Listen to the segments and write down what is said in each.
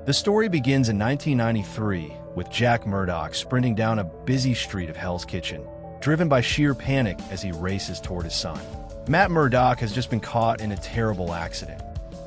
The story begins in 1993 with Jack Murdock sprinting down a busy street of Hell's Kitchen, driven by sheer panic as he races toward his son. Matt Murdock has just been caught in a terrible accident.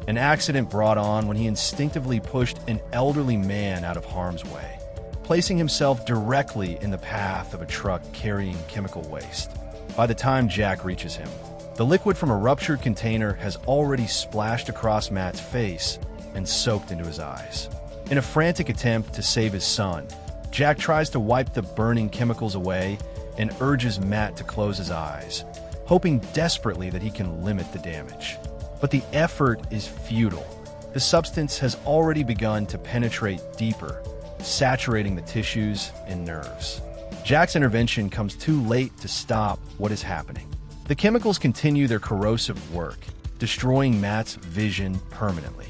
An accident brought on when he instinctively pushed an elderly man out of harm's way, placing himself directly in the path of a truck carrying chemical waste. By the time Jack reaches him, the liquid from a ruptured container has already splashed across Matt's face and soaked into his eyes. In a frantic attempt to save his son, Jack tries to wipe the burning chemicals away and urges Matt to close his eyes, hoping desperately that he can limit the damage. But the effort is futile. The substance has already begun to penetrate deeper, saturating the tissues and nerves. Jack's intervention comes too late to stop what is happening. The chemicals continue their corrosive work, destroying Matt's vision permanently.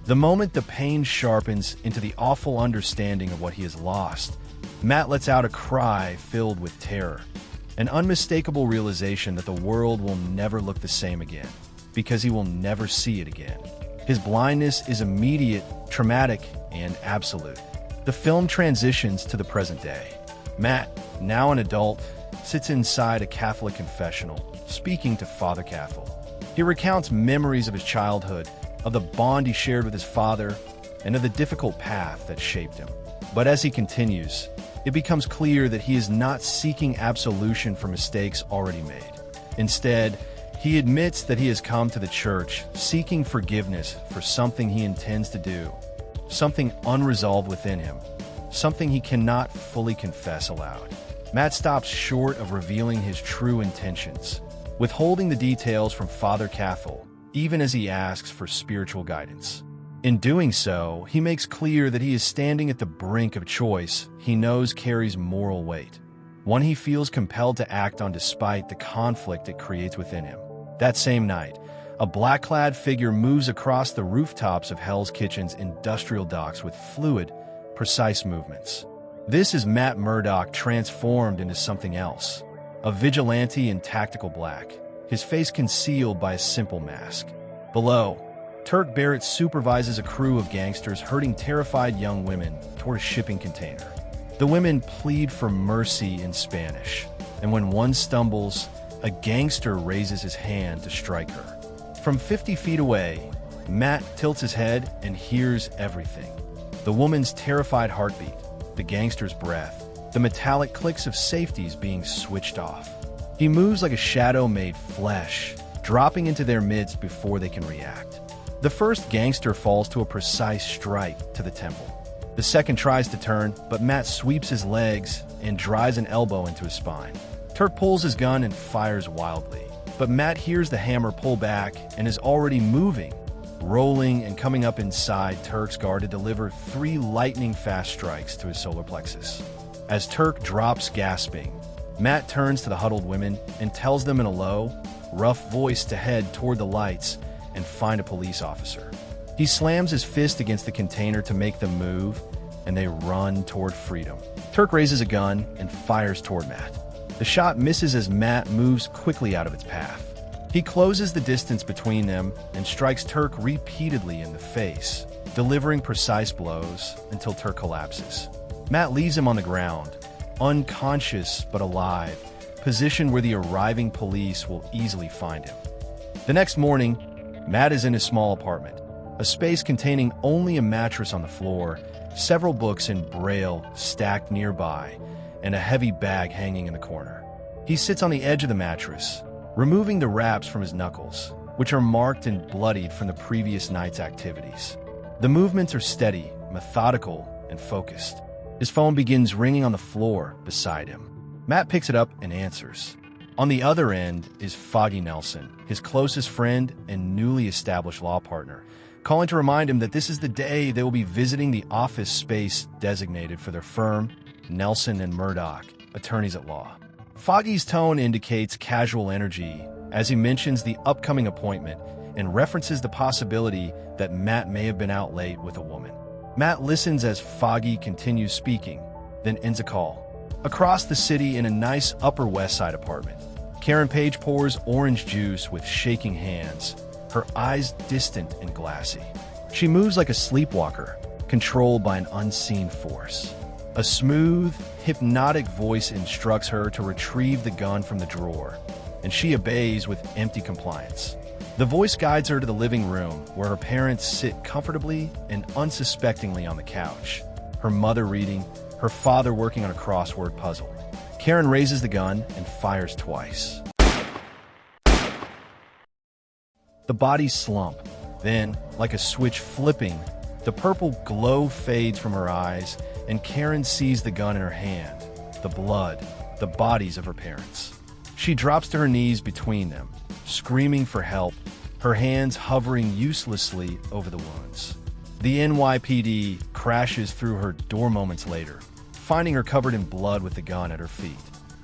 The moment the pain sharpens into the awful understanding of what he has lost, Matt lets out a cry filled with terror, an unmistakable realization that the world will never look the same again, because he will never see it again. His blindness is immediate, traumatic, and absolute. The film transitions to the present day. Matt, now an adult, sits inside a Catholic confessional, speaking to Father Cathal. He recounts memories of his childhood, of the bond he shared with his father, and of the difficult path that shaped him. But as he continues, it becomes clear that he is not seeking absolution for mistakes already made. Instead, he admits that he has come to the church seeking forgiveness for something he intends to do, something unresolved within him, something he cannot fully confess aloud. Matt stops short of revealing his true intentions, withholding the details from Father Cathal, even as he asks for spiritual guidance. In doing so, he makes clear that he is standing at the brink of choice he knows carries moral weight, one he feels compelled to act on despite the conflict it creates within him. That same night, a black-clad figure moves across the rooftops of Hell's Kitchen's industrial docks with fluid, precise movements. This is Matt Murdock transformed into something else, a vigilante in tactical black, his face concealed by a simple mask. Below, Turk Barrett supervises a crew of gangsters herding terrified young women toward a shipping container. The women plead for mercy in Spanish, and when one stumbles, a gangster raises his hand to strike her. From 50 feet away, Matt tilts his head and hears everything. The woman's terrified heartbeat, the gangster's breath, the metallic clicks of safeties being switched off. He moves like a shadow made flesh, dropping into their midst before they can react. The first gangster falls to a precise strike to the temple. The second tries to turn, but Matt sweeps his legs and drives an elbow into his spine. Turk pulls his gun and fires wildly, but Matt hears the hammer pull back and is already moving, rolling and coming up inside Turk's guard to deliver 3 lightning-fast strikes to his solar plexus. As Turk drops gasping, Matt turns to the huddled women and tells them in a low, rough voice to head toward the lights and find a police officer. He slams his fist against the container to make them move, and they run toward freedom. Turk raises a gun and fires toward Matt. The shot misses as Matt moves quickly out of its path. He closes the distance between them and strikes Turk repeatedly in the face, delivering precise blows until Turk collapses. Matt leaves him on the ground, unconscious but alive, positioned where the arriving police will easily find him. The next morning, Matt is in his small apartment, a space containing only a mattress on the floor, several books in Braille stacked nearby, and a heavy bag hanging in the corner. He sits on the edge of the mattress, removing the wraps from his knuckles, which are marked and bloodied from the previous night's activities. The movements are steady, methodical, and focused. His phone begins ringing on the floor beside him. Matt picks it up and answers. On the other end is Foggy Nelson, his closest friend and newly established law partner, calling to remind him that this is the day they will be visiting the office space designated for their firm, Nelson and Murdock, attorneys at law. Foggy's tone indicates casual energy as he mentions the upcoming appointment and references the possibility that Matt may have been out late with a woman. Matt listens as Foggy continues speaking, then ends a call. Across the city in a nice Upper West Side apartment, Karen Page pours orange juice with shaking hands, her eyes distant and glassy. She moves like a sleepwalker, controlled by an unseen force. A smooth, hypnotic voice instructs her to retrieve the gun from the drawer, and she obeys with empty compliance. The voice guides her to the living room, where her parents sit comfortably and unsuspectingly on the couch, her mother reading, her father working on a crossword puzzle. Karen raises the gun and fires twice. The bodies slump. Then, like a switch flipping, the purple glow fades from her eyes, and Karen sees the gun in her hand, the blood, the bodies of her parents. She drops to her knees between them, screaming for help, her hands hovering uselessly over the wounds. The NYPD crashes through her door moments later, finding her covered in blood with the gun at her feet.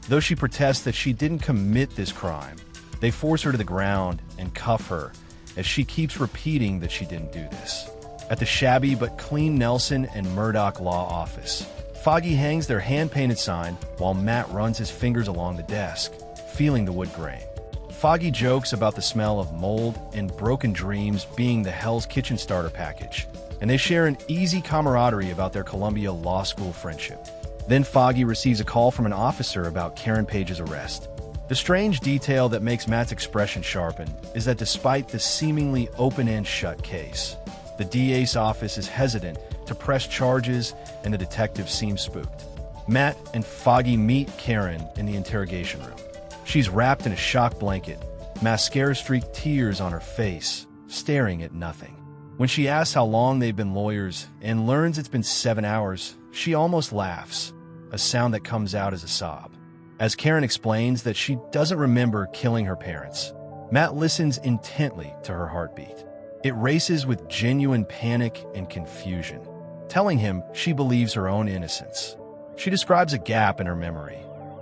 Though she protests that she didn't commit this crime, they force her to the ground and cuff her as she keeps repeating that she didn't do this. At the shabby but clean Nelson and Murdock law office, Foggy hangs their hand-painted sign while Matt runs his fingers along the desk, feeling the wood grain. Foggy jokes about the smell of mold and broken dreams being the Hell's Kitchen starter package, and they share an easy camaraderie about their Columbia Law School friendship. Then Foggy receives a call from an officer about Karen Page's arrest. The strange detail that makes Matt's expression sharpen is that despite the seemingly open-and shut case, the DA's office is hesitant to press charges and the detectives seem spooked. Matt and Foggy meet Karen in the interrogation room. She's wrapped in a shock blanket, mascara-streaked tears on her face, staring at nothing. When she asks how long they've been lawyers and learns it's been 7 hours, she almost laughs, a sound that comes out as a sob. As Karen explains that she doesn't remember killing her parents, Matt listens intently to her heartbeat. It races with genuine panic and confusion, telling him she believes her own innocence. She describes a gap in her memory,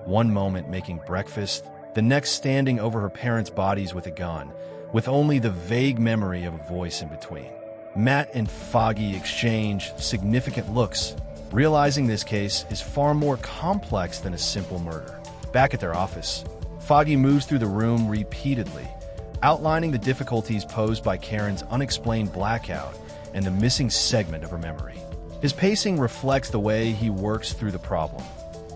one moment making breakfast, the next standing over her parents' bodies with a gun, with only the vague memory of a voice in between. Matt and Foggy exchange significant looks, realizing this case is far more complex than a simple murder. Back at their office, Foggy moves through the room repeatedly, outlining the difficulties posed by Karen's unexplained blackout and the missing segment of her memory. His pacing reflects the way he works through the problem,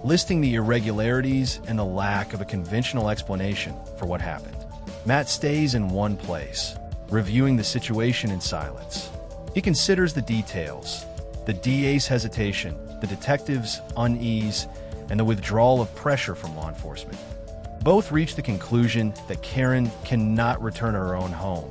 listing the irregularities and the lack of a conventional explanation for what happened. Matt stays in one place, reviewing the situation in silence. He considers the details, the DA's hesitation, the detective's unease, and the withdrawal of pressure from law enforcement. Both reach the conclusion that Karen cannot return to her own home,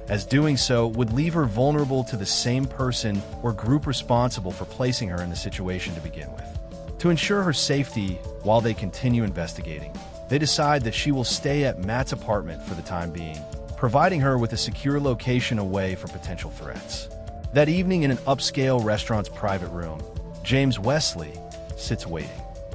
as doing so would leave her vulnerable to the same person or group responsible for placing her in the situation to begin with. To ensure her safety while they continue investigating, they decide that she will stay at Matt's apartment for the time being, providing her with a secure location away from potential threats. That evening in an upscale restaurant's private room, James Wesley sits waiting.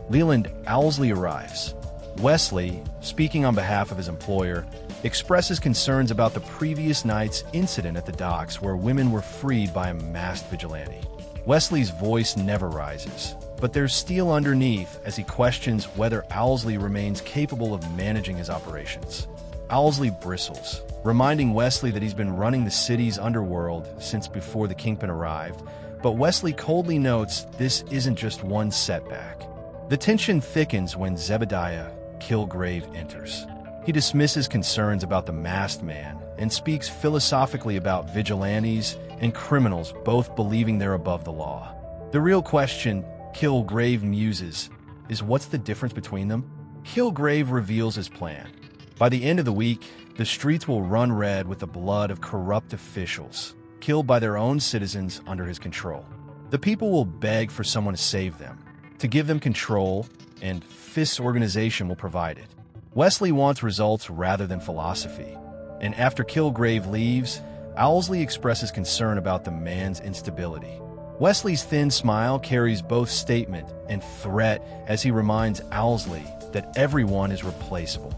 Leland Owlsley arrives. Wesley, speaking on behalf of his employer, expresses concerns about the previous night's incident at the docks where women were freed by a masked vigilante. Wesley's voice never rises, but there's steel underneath as he questions whether Owlsley remains capable of managing his operations. Owlsley bristles, reminding Wesley that he's been running the city's underworld since before the Kingpin arrived, but Wesley coldly notes this isn't just one setback. The tension thickens when Zebediah Killgrave enters. He dismisses concerns about the masked man and speaks philosophically about vigilantes and criminals both believing they're above the law. The real question, Killgrave muses, is what's the difference between them? Killgrave reveals his plan. By the end of the week, the streets will run red with the blood of corrupt officials, killed by their own citizens under his control. The people will beg for someone to save them, to give them control, and Fist's organization will provide it. Wesley wants results rather than philosophy, and after Killgrave leaves, Owlsley expresses concern about the man's instability. Wesley's thin smile carries both statement and threat as he reminds Owlsley that everyone is replaceable.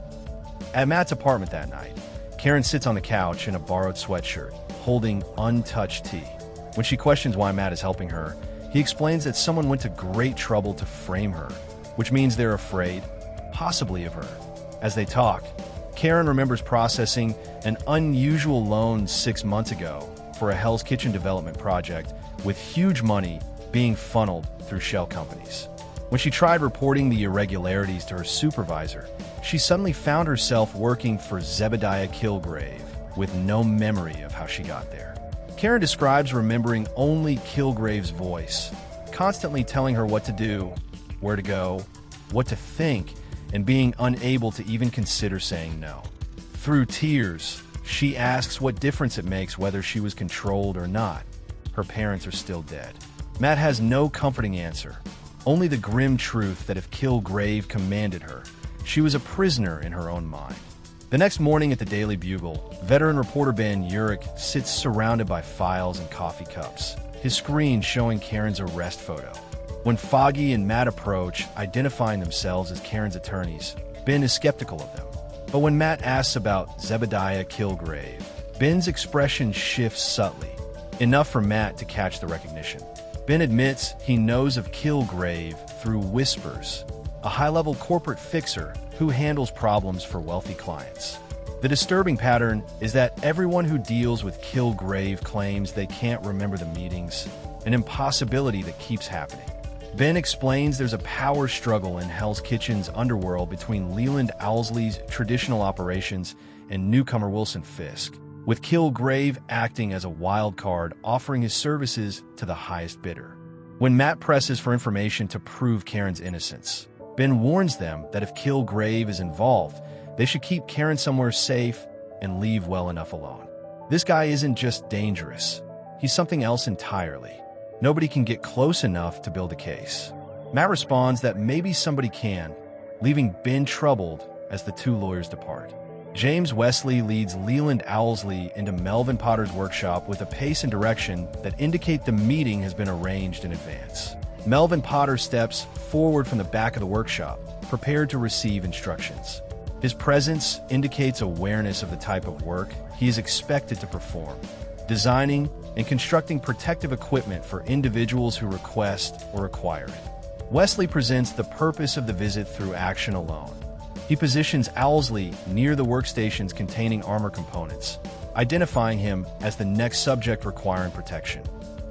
At Matt's apartment that night, Karen sits on the couch in a borrowed sweatshirt, holding untouched tea. When she questions why Matt is helping her, he explains that someone went to great trouble to frame her, which means they're afraid, possibly of her. As they talk, Karen remembers processing an unusual loan 6 months ago for a Hell's Kitchen development project with huge money being funneled through shell companies. When she tried reporting the irregularities to her supervisor, she suddenly found herself working for Zebediah Killgrave with no memory of how she got there. Karen describes remembering only Killgrave's voice, constantly telling her what to do, where to go, what to think, and being unable to even consider saying no. Through tears, she asks what difference it makes whether she was controlled or not. Her parents are still dead. Matt has no comforting answer, only the grim truth that if Killgrave commanded her, she was a prisoner in her own mind. The next morning at the Daily Bugle, veteran reporter Urich sits surrounded by files and coffee cups, his screen showing Karen's arrest photo. When Foggy and Matt approach, identifying themselves as Karen's attorneys, Ben is skeptical of them. But when Matt asks about Zebediah Killgrave, Ben's expression shifts subtly, enough for Matt to catch the recognition. Ben admits he knows of Killgrave through whispers, a high-level corporate fixer who handles problems for wealthy clients. The disturbing pattern is that everyone who deals with Killgrave claims they can't remember the meetings, an impossibility that keeps happening. Ben explains there's a power struggle in Hell's Kitchen's underworld between Leland Owlsley's traditional operations and newcomer Wilson Fisk, with Killgrave acting as a wild card, offering his services to the highest bidder. When Matt presses for information to prove Karen's innocence, Ben warns them that if Killgrave is involved, they should keep Karen somewhere safe and leave well enough alone. This guy isn't just dangerous, he's something else entirely. Nobody can get close enough to build a case. Matt responds that maybe somebody can, leaving Ben troubled as the two lawyers depart. James Wesley leads Leland Owlsley into Melvin Potter's workshop with a pace and direction that indicate the meeting has been arranged in advance. Melvin Potter steps forward from the back of the workshop, prepared to receive instructions. His presence indicates awareness of the type of work he is expected to perform, designing and constructing protective equipment for individuals who request or acquire it. Wesley presents the purpose of the visit through action alone. He positions Owlsley near the workstations containing armor components, identifying him as the next subject requiring protection.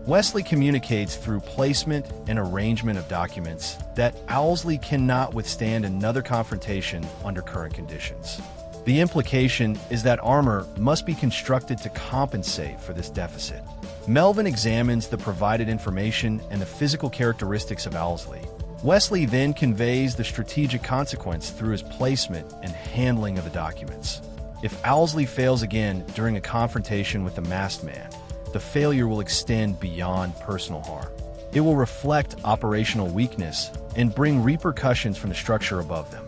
Wesley communicates through placement and arrangement of documents that Owlsley cannot withstand another confrontation under current conditions. The implication is that armor must be constructed to compensate for this deficit. Melvin examines the provided information and the physical characteristics of Owlsley. Wesley then conveys the strategic consequence through his placement and handling of the documents. If Owlsley fails again during a confrontation with the masked man, the failure will extend beyond personal harm. It will reflect operational weakness and bring repercussions from the structure above them.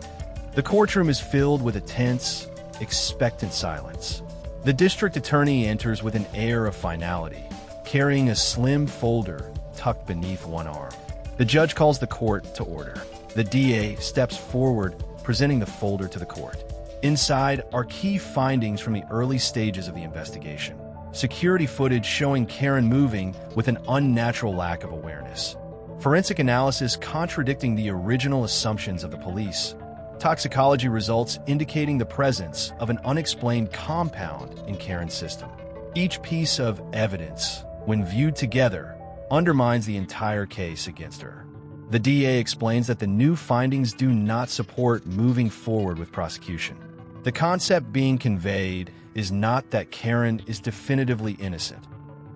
The courtroom is filled with a tense, expectant silence. The district attorney enters with an air of finality, carrying a slim folder tucked beneath one arm. The judge calls the court to order. The DA steps forward, presenting the folder to the court. Inside are key findings from the early stages of the investigation. Security footage showing Karen moving with an unnatural lack of awareness. Forensic analysis contradicting the original assumptions of the police. Toxicology results indicating the presence of an unexplained compound in Karen's system. Each piece of evidence, when viewed together, undermines the entire case against her. The DA explains that the new findings do not support moving forward with prosecution. The concept being conveyed is not that Karen is definitively innocent,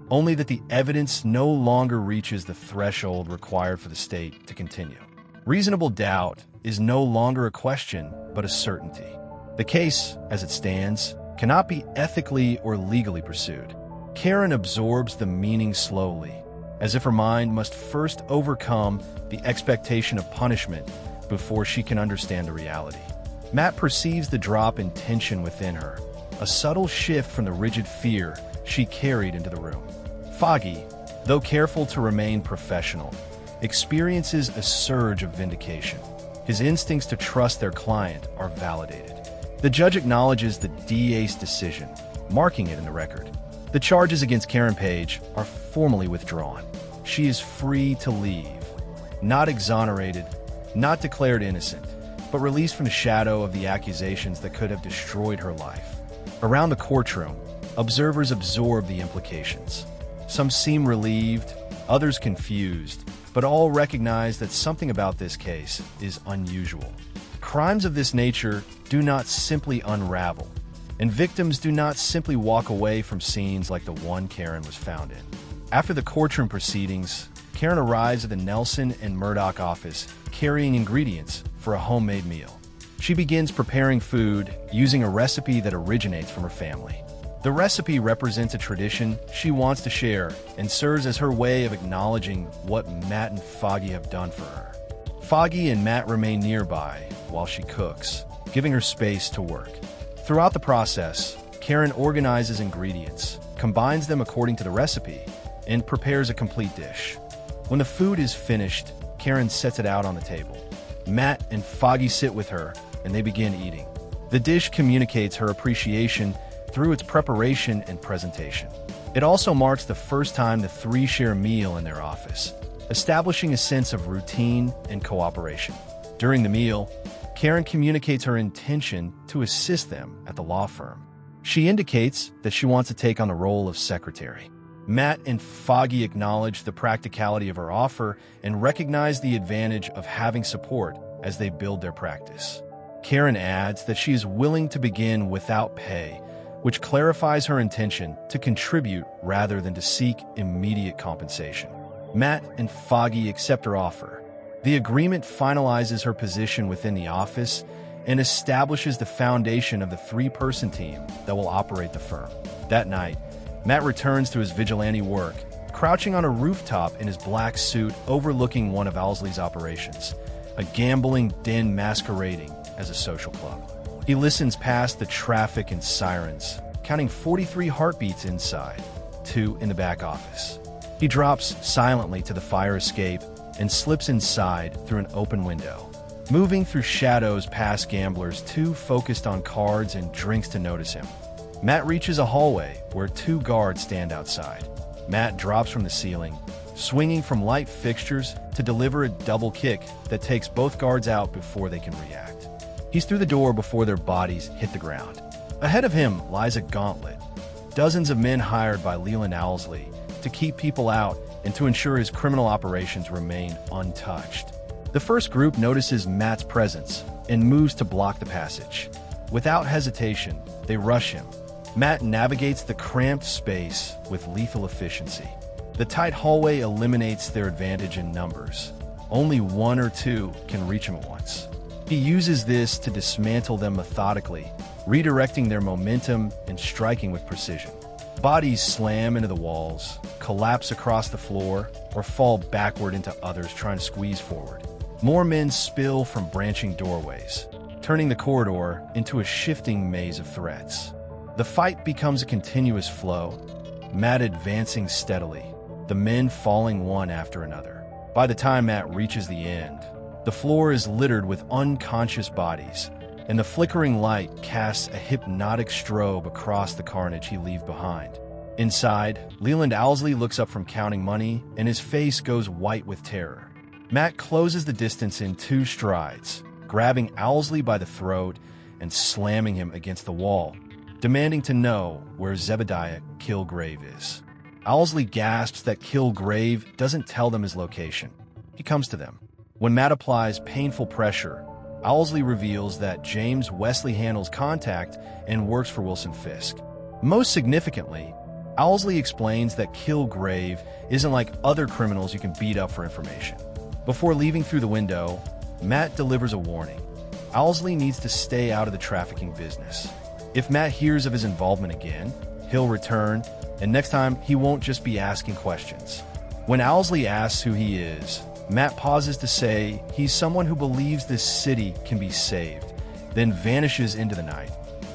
only that the evidence no longer reaches the threshold required for the state to continue. Reasonable doubt is no longer a question, but a certainty. The case, as it stands, cannot be ethically or legally pursued. Karen absorbs the meaning slowly, as if her mind must first overcome the expectation of punishment before she can understand the reality. Matt perceives the drop in tension within her, a subtle shift from the rigid fear she carried into the room. Foggy, though careful to remain professional, experiences a surge of vindication. His instincts to trust their client are validated. The judge acknowledges the DA's decision, marking it in the record. The charges against Karen Page are formally withdrawn. She is free to leave, not exonerated, not declared innocent, but released from the shadow of the accusations that could have destroyed her life. Around the courtroom, observers absorb the implications. Some seem relieved, others confused, but all recognize that something about this case is unusual. Crimes of this nature do not simply unravel, and victims do not simply walk away from scenes like the one Karen was found in. After the courtroom proceedings, Karen arrives at the Nelson and Murdock office carrying ingredients for a homemade meal. She begins preparing food using a recipe that originates from her family. The recipe represents a tradition she wants to share and serves as her way of acknowledging what Matt and Foggy have done for her. Foggy and Matt remain nearby while she cooks, giving her space to work. Throughout the process, Karen organizes ingredients, combines them according to the recipe, and prepares a complete dish. When the food is finished, Karen sets it out on the table. Matt and Foggy sit with her, and they begin eating. The dish communicates her appreciation through its preparation and presentation. It also marks the first time the three share a meal in their office, establishing a sense of routine and cooperation. During the meal, Karen communicates her intention to assist them at the law firm. She indicates that she wants to take on the role of secretary. Matt and Foggy acknowledge the practicality of her offer and recognize the advantage of having support as they build their practice. Karen adds that she is willing to begin without pay, which clarifies her intention to contribute rather than to seek immediate compensation. Matt and Foggy accept her offer. The agreement finalizes her position within the office and establishes the foundation of the three-person team that will operate the firm. That night, Matt returns to his vigilante work, crouching on a rooftop in his black suit overlooking one of Owlsley's operations, a gambling den masquerading as a social club. He listens past the traffic and sirens, counting 43 heartbeats inside, 2 in the back office. He drops silently to the fire escape and slips inside through an open window, moving through shadows past gamblers too focused on cards and drinks to notice him. Matt reaches a hallway where 2 guards stand outside. Matt drops from the ceiling, swinging from light fixtures to deliver a double kick that takes both guards out before they can react. He's through the door before their bodies hit the ground. Ahead of him lies a gauntlet, dozens of men hired by Leland Owlsley to keep people out and to ensure his criminal operations remain untouched. The first group notices Matt's presence and moves to block the passage. Without hesitation, they rush him. Matt navigates the cramped space with lethal efficiency. The tight hallway eliminates their advantage in numbers. Only 1 or 2 can reach him at once. He uses this to dismantle them methodically, redirecting their momentum and striking with precision. Bodies slam into the walls, collapse across the floor, or fall backward into others trying to squeeze forward. More men spill from branching doorways, turning the corridor into a shifting maze of threats. The fight becomes a continuous flow, Matt advancing steadily, the men falling one after another. By the time Matt reaches the end, the floor is littered with unconscious bodies, and the flickering light casts a hypnotic strobe across the carnage he leaves behind. Inside, Leland Owlsley looks up from counting money, and his face goes white with terror. Matt closes the distance in 2 strides, grabbing Owlsley by the throat and slamming him against the wall, demanding to know where Zebediah Killgrave is. Owlsley gasps that Killgrave doesn't tell them his location. He comes to them. When Matt applies painful pressure, Owlsley reveals that James Wesley handles contact and works for Wilson Fisk. Most significantly, Owlsley explains that Killgrave isn't like other criminals you can beat up for information. Before leaving through the window, Matt delivers a warning. Owlsley needs to stay out of the trafficking business. If Matt hears of his involvement again, he'll return, and next time he won't just be asking questions. When Owlsley asks who he is, Matt pauses to say he's someone who believes this city can be saved, then vanishes into the night,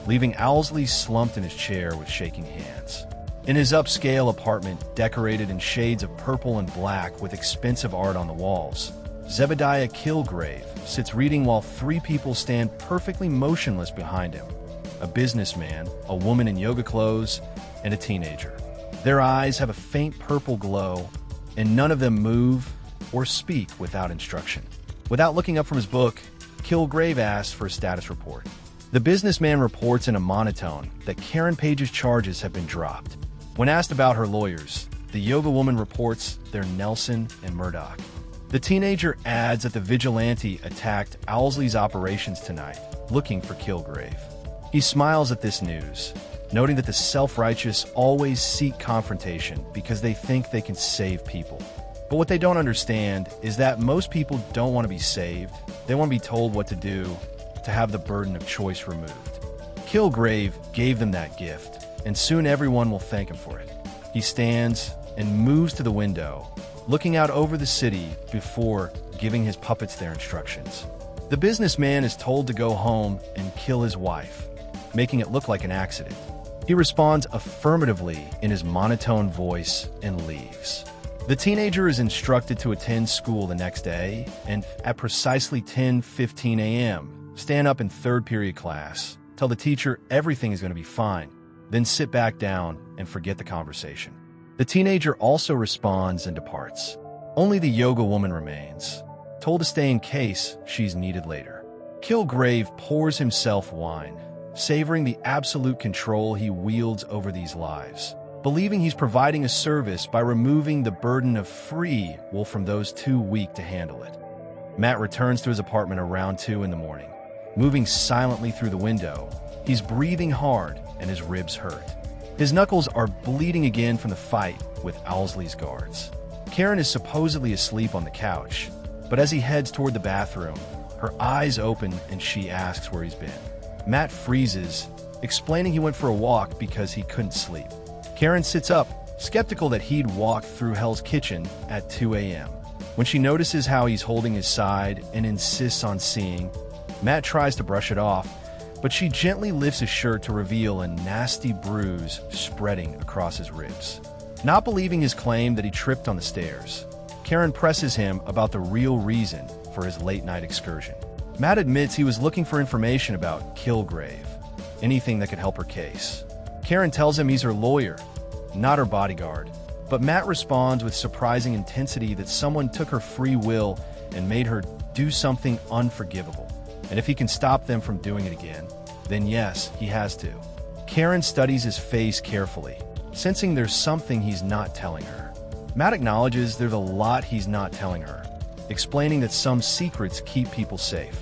leaving Owlsley slumped in his chair with shaking hands. In his upscale apartment, decorated in shades of purple and black with expensive art on the walls, Zebediah Killgrave sits reading while 3 people stand perfectly motionless behind him: a businessman, a woman in yoga clothes, and a teenager. Their eyes have a faint purple glow, and none of them move or speak without instruction. Without looking up from his book, Killgrave asks for a status report. The businessman reports in a monotone that Karen Page's charges have been dropped. When asked about her lawyers, the yoga woman reports they're Nelson and Murdock. The teenager adds that the vigilante attacked Owlsley's operations tonight, looking for Killgrave. He smiles at this news, noting that the self-righteous always seek confrontation because they think they can save people. But what they don't understand is that most people don't want to be saved. They want to be told what to do, to have the burden of choice removed. Killgrave gave them that gift, and soon everyone will thank him for it. He stands and moves to the window, looking out over the city before giving his puppets their instructions. The businessman is told to go home and kill his wife, making it look like an accident. He responds affirmatively in his monotone voice and leaves. The teenager is instructed to attend school the next day and, at precisely 10:15 a.m., stand up in third period class, tell the teacher everything is going to be fine, then sit back down and forget the conversation. The teenager also responds and departs. Only the yoga woman remains, told to stay in case she's needed later. Killgrave pours himself wine, savoring the absolute control he wields over these lives, believing he's providing a service by removing the burden of free will from those too weak to handle it. Matt returns to his apartment around 2 in the morning. Moving silently through the window, he's breathing hard and his ribs hurt. His knuckles are bleeding again from the fight with Owlsley's guards. Karen is supposedly asleep on the couch, but as he heads toward the bathroom, her eyes open and she asks where he's been. Matt freezes, explaining he went for a walk because he couldn't sleep. Karen sits up, skeptical that he'd walk through Hell's Kitchen at 2 a.m. When she notices how he's holding his side and insists on seeing, Matt tries to brush it off, but she gently lifts his shirt to reveal a nasty bruise spreading across his ribs. Not believing his claim that he tripped on the stairs, Karen presses him about the real reason for his late-night excursion. Matt admits he was looking for information about Killgrave, anything that could help her case. Karen tells him he's her lawyer, not her bodyguard, but Matt responds with surprising intensity that someone took her free will and made her do something unforgivable. And if he can stop them from doing it again, then yes, he has to. Karen studies his face carefully, sensing there's something he's not telling her. Matt acknowledges there's a lot he's not telling her, explaining that some secrets keep people safe.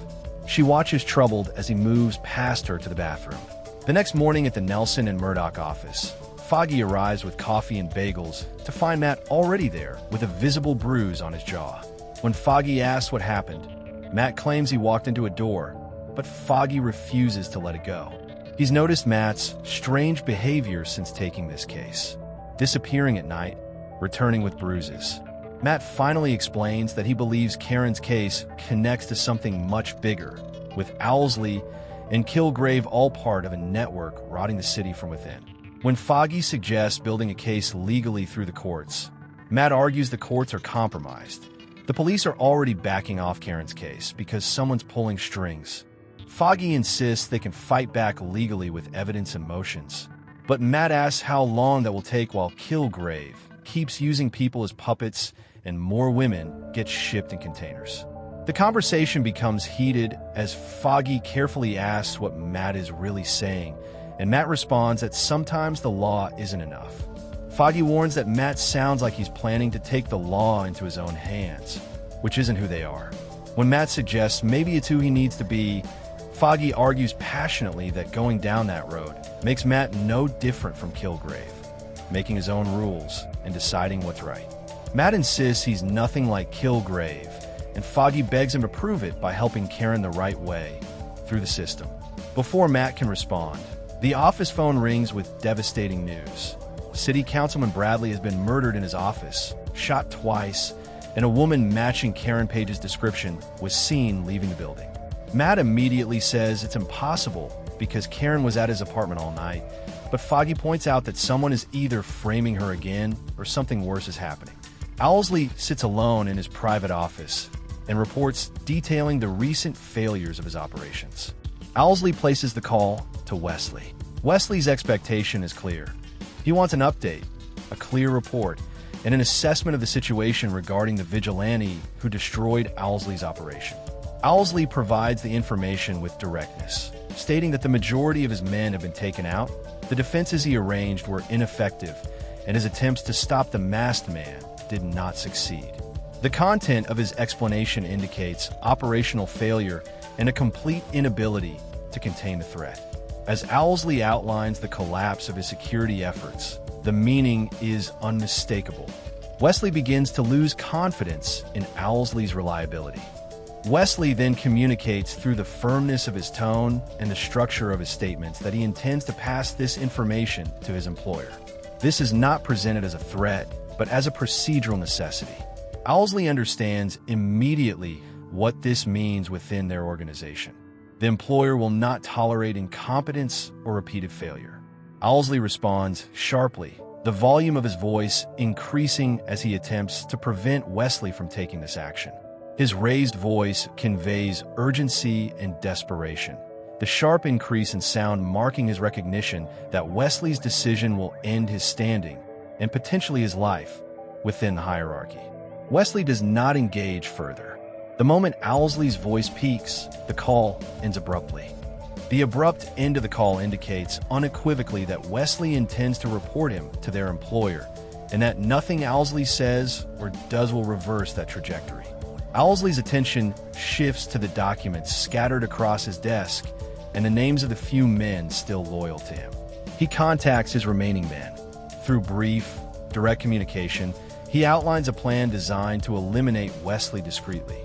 She watches troubled as he moves past her to the bathroom. The next morning at the Nelson and Murdock office, Foggy arrives with coffee and bagels to find Matt already there with a visible bruise on his jaw. When Foggy asks what happened, Matt claims he walked into a door, but Foggy refuses to let it go. He's noticed Matt's strange behavior since taking this case, disappearing at night, returning with bruises. Matt finally explains that he believes Karen's case connects to something much bigger, with Owlsley and Killgrave all part of a network rotting the city from within. When Foggy suggests building a case legally through the courts, Matt argues the courts are compromised. The police are already backing off Karen's case because someone's pulling strings. Foggy insists they can fight back legally with evidence and motions, but Matt asks how long that will take while Killgrave keeps using people as puppets and more women get shipped in containers. The conversation becomes heated as Foggy carefully asks what Matt is really saying, and Matt responds that sometimes the law isn't enough. Foggy warns that Matt sounds like he's planning to take the law into his own hands, which isn't who they are. When Matt suggests maybe it's who he needs to be, Foggy argues passionately that going down that road makes Matt no different from Killgrave, making his own rules and deciding what's right. Matt insists he's nothing like Killgrave, and Foggy begs him to prove it by helping Karen the right way through the system. Before Matt can respond, the office phone rings with devastating news. City Councilman Bradley has been murdered in his office, shot twice, and a woman matching Karen Page's description was seen leaving the building. Matt immediately says it's impossible because Karen was at his apartment all night, but Foggy points out that someone is either framing her again or something worse is happening. Owlsley sits alone in his private office and reports detailing the recent failures of his operations. Owlsley places the call to Wesley. Wesley's expectation is clear. He wants an update, a clear report, and an assessment of the situation regarding the vigilante who destroyed Owlsley's operation. Owlsley provides the information with directness, stating that the majority of his men have been taken out, the defenses he arranged were ineffective, and his attempts to stop the masked man did not succeed. The content of his explanation indicates operational failure and a complete inability to contain the threat. As Owlsley outlines the collapse of his security efforts, the meaning is unmistakable. Wesley begins to lose confidence in Owlsley's reliability. Wesley then communicates through the firmness of his tone and the structure of his statements that he intends to pass this information to his employer. This is not presented as a threat, but as a procedural necessity. Owlsley understands immediately what this means within their organization. The employer will not tolerate incompetence or repeated failure. Owlsley responds sharply, the volume of his voice increasing as he attempts to prevent Wesley from taking this action. His raised voice conveys urgency and desperation, the sharp increase in sound marking his recognition that Wesley's decision will end his standing, and potentially his life, within the hierarchy. Wesley does not engage further. The moment Owlsley's voice peaks, the call ends abruptly. The abrupt end of the call indicates unequivocally that Wesley intends to report him to their employer, and that nothing Owlsley says or does will reverse that trajectory. Owlsley's attention shifts to the documents scattered across his desk and the names of the few men still loyal to him. He contacts his remaining men. Through brief, direct communication, he outlines a plan designed to eliminate Wesley discreetly.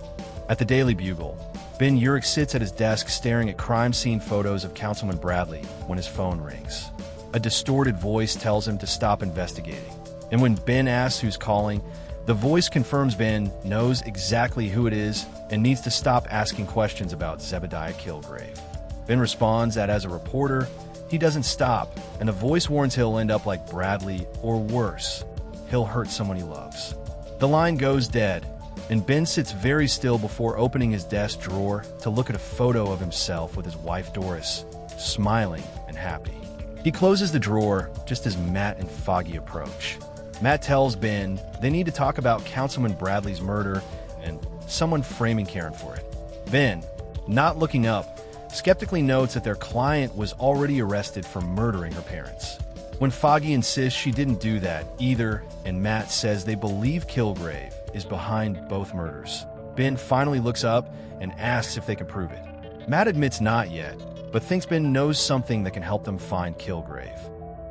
At the Daily Bugle, Ben Urich sits at his desk staring at crime scene photos of Councilman Bradley when his phone rings. A distorted voice tells him to stop investigating, and when Ben asks who's calling, the voice confirms Ben knows exactly who it is and needs to stop asking questions about Zebediah Killgrave. Ben responds that as a reporter, he doesn't stop, and the voice warns he'll end up like Bradley, or worse, he'll hurt someone he loves. The line goes dead, and Ben sits very still before opening his desk drawer to look at a photo of himself with his wife Doris, smiling and happy. He closes the drawer just as Matt and Foggy approach. Matt tells Ben they need to talk about Councilman Bradley's murder and someone framing Karen for it. Ben, not looking up, skeptically notes that their client was already arrested for murdering her parents. When Foggy insists she didn't do that either, and Matt says they believe Killgrave is behind both murders, Ben finally looks up and asks if they can prove it. Matt admits not yet, but thinks Ben knows something that can help them find Killgrave.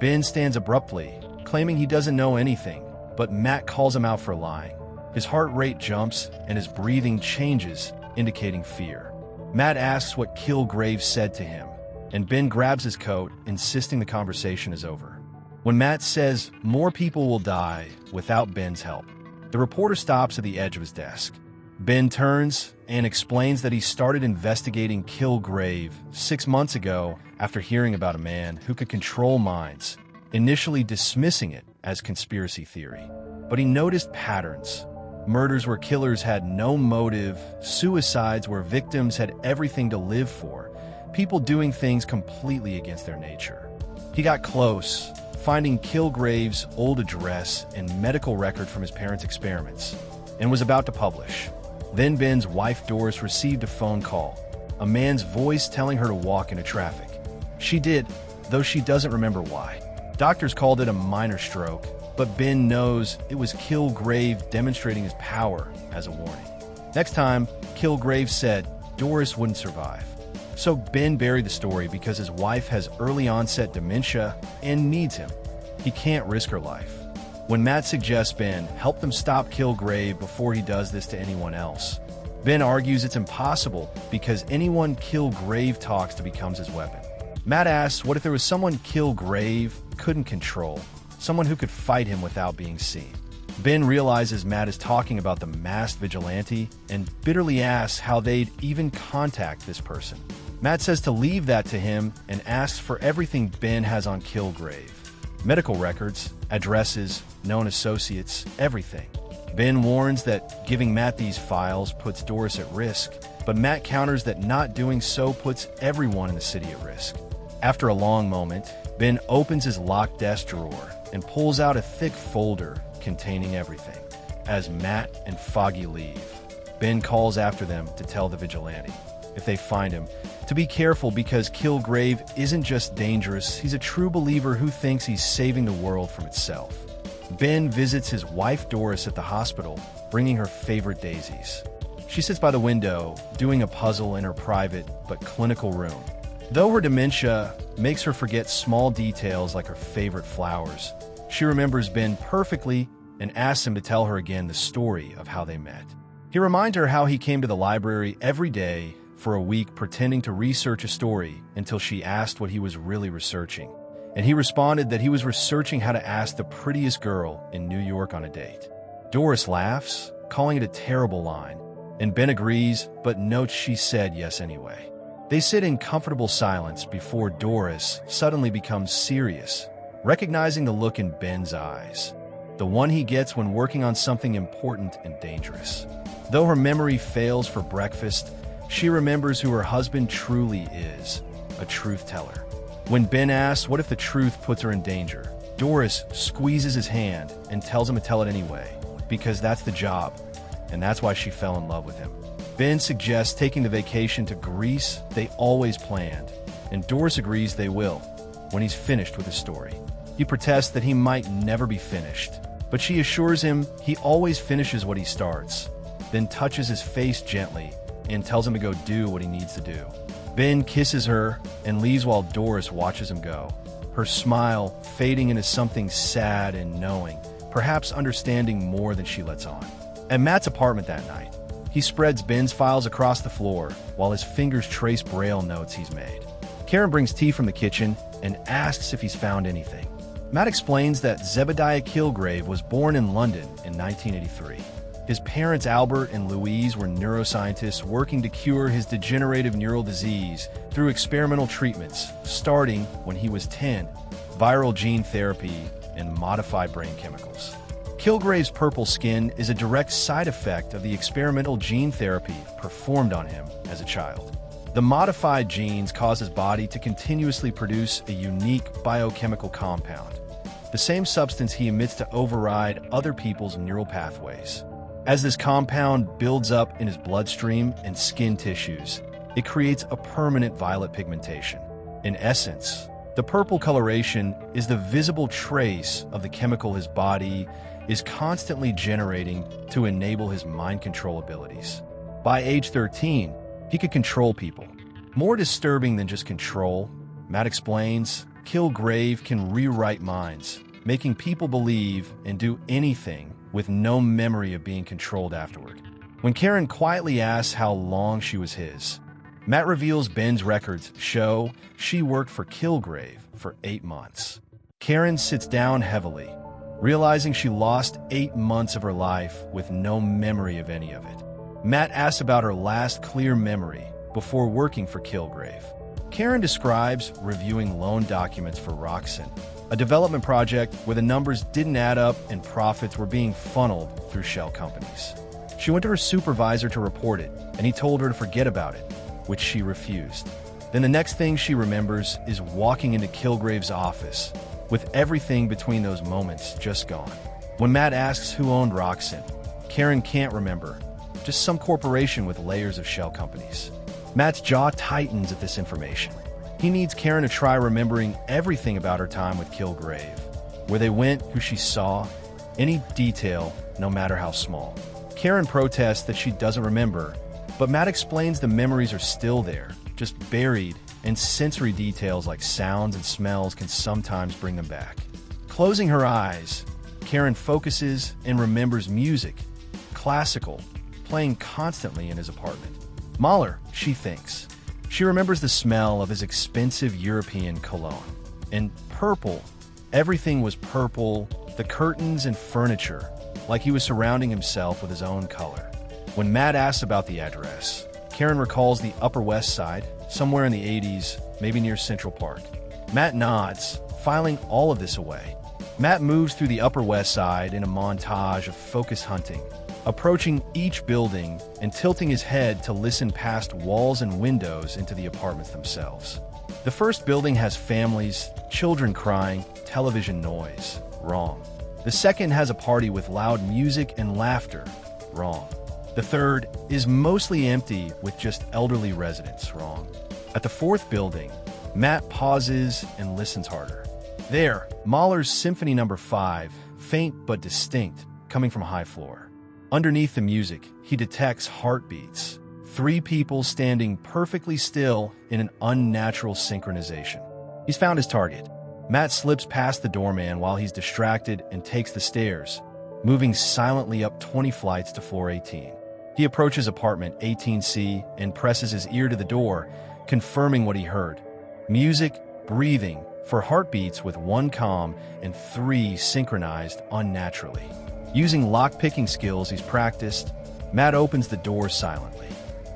Ben stands abruptly, claiming he doesn't know anything, but Matt calls him out for lying. His heart rate jumps and his breathing changes, indicating fear. Matt asks what Killgrave said to him, and Ben grabs his coat, insisting the conversation is over. When Matt says more people will die without Ben's help, the reporter stops at the edge of his desk. Ben turns and explains that he started investigating Killgrave 6 months ago after hearing about a man who could control minds, initially dismissing it as conspiracy theory. But he noticed patterns. Murders where killers had no motive, suicides where victims had everything to live for, people doing things completely against their nature. He got close, finding Killgrave's old address and medical record from his parents' experiments, and was about to publish. Then Ben's wife Doris received a phone call, a man's voice telling her to walk into traffic. She did, though she doesn't remember why. Doctors called it a minor stroke, but Ben knows it was Killgrave demonstrating his power as a warning. Next time, Killgrave said Doris wouldn't survive. So Ben buried the story because his wife has early-onset dementia and needs him. He can't risk her life. When Matt suggests Ben help them stop Killgrave before he does this to anyone else, Ben argues it's impossible because anyone Killgrave talks to becomes his weapon. Matt asks what if there was someone Killgrave couldn't control, someone who could fight him without being seen. Ben realizes Matt is talking about the masked vigilante and bitterly asks how they'd even contact this person. Matt says to leave that to him and asks for everything Ben has on Killgrave. Medical records, addresses, known associates, everything. Ben warns that giving Matt these files puts Doris at risk, but Matt counters that not doing so puts everyone in the city at risk. After a long moment, Ben opens his locked desk drawer and pulls out a thick folder containing everything. As Matt and Foggy leave, Ben calls after them to tell the vigilante, if they find him, to be careful because Killgrave isn't just dangerous, he's a true believer who thinks he's saving the world from itself. Ben visits his wife Doris at the hospital, bringing her favorite daisies. She sits by the window, doing a puzzle in her private but clinical room. Though her dementia makes her forget small details like her favorite flowers, she remembers Ben perfectly and asks him to tell her again the story of how they met. He reminds her how he came to the library every day for a week pretending to research a story until she asked what he was really researching. And he responded that he was researching how to ask the prettiest girl in New York on a date. Doris laughs, calling it a terrible line, and Ben agrees but notes she said yes anyway. They sit in comfortable silence before Doris suddenly becomes serious, recognizing the look in Ben's eyes, the one he gets when working on something important and dangerous. Though her memory fails for breakfast, she remembers who her husband truly is, a truth teller. When Ben asks what if the truth puts her in danger, Doris squeezes his hand and tells him to tell it anyway, because that's the job, and that's why she fell in love with him. Ben suggests taking the vacation to Greece they always planned, and Doris agrees they will, when he's finished with his story. He protests that he might never be finished, but she assures him he always finishes what he starts, then touches his face gently and tells him to go do what he needs to do. Ben kisses her and leaves while Doris watches him go, her smile fading into something sad and knowing, perhaps understanding more than she lets on. At Matt's apartment that night, he spreads Ben's files across the floor while his fingers trace braille notes he's made. Karen brings tea from the kitchen and asks if he's found anything. Matt explains that Zebediah Killgrave was born in London in 1983. His parents, Albert and Louise, were neuroscientists working to cure his degenerative neural disease through experimental treatments, starting when he was 10, viral gene therapy, and modified brain chemicals. Killgrave's purple skin is a direct side effect of the experimental gene therapy performed on him as a child. The modified genes cause his body to continuously produce a unique biochemical compound, the same substance he emits to override other people's neural pathways. As this compound builds up in his bloodstream and skin tissues, it creates a permanent violet pigmentation. In essence, the purple coloration is the visible trace of the chemical his body is constantly generating to enable his mind control abilities. By age 13, he could control people. More disturbing than just control, Matt explains, Killgrave can rewrite minds, making people believe and do anything with no memory of being controlled afterward. When Karen quietly asks how long she was his, Matt reveals Ben's records show she worked for Killgrave for 8 months. Karen sits down heavily, realizing she lost 8 months of her life with no memory of any of it. Matt asks about her last clear memory before working for Killgrave. Karen describes reviewing loan documents for Roxanne, a development project where the numbers didn't add up and profits were being funneled through shell companies. She went to her supervisor to report it, and he told her to forget about it, which she refused. Then the next thing she remembers is walking into Killgrave's office, with everything between those moments just gone. When Matt asks who owned Roxanne, Karen can't remember, just some corporation with layers of shell companies. Matt's jaw tightens at this information. He needs Karen to try remembering everything about her time with Killgrave, where they went, who she saw, any detail, no matter how small. Karen protests that she doesn't remember, but Matt explains the memories are still there, just buried, and sensory details like sounds and smells can sometimes bring them back. Closing her eyes, Karen focuses and remembers music, classical, playing constantly in his apartment. Mahler, she thinks. She remembers the smell of his expensive European cologne. And purple. Everything was purple, the curtains and furniture, like he was surrounding himself with his own color. When Matt asks about the address, Karen recalls the Upper West Side, somewhere in the 80s, maybe near Central Park. Matt nods, filing all of this away. Matt moves through the Upper West Side in a montage of focus hunting, approaching each building and tilting his head to listen past walls and windows into the apartments themselves. The first building has families, children crying, television noise. Wrong. The second has a party with loud music and laughter. Wrong. The third is mostly empty with just elderly residents. Wrong. At the fourth building, Matt pauses and listens harder. There, Mahler's Symphony No. 5 faint but distinct, coming from a high floor. Underneath the music, he detects heartbeats. 3 people standing perfectly still in an unnatural synchronization. He's found his target. Matt slips past the doorman while he's distracted and takes the stairs, moving silently up 20 flights to floor 18. He approaches apartment 18C and presses his ear to the door, confirming what he heard. Music, breathing, for heartbeats with 1 calm and 3 synchronized unnaturally. Using lock-picking skills he's practiced, Matt opens the door silently.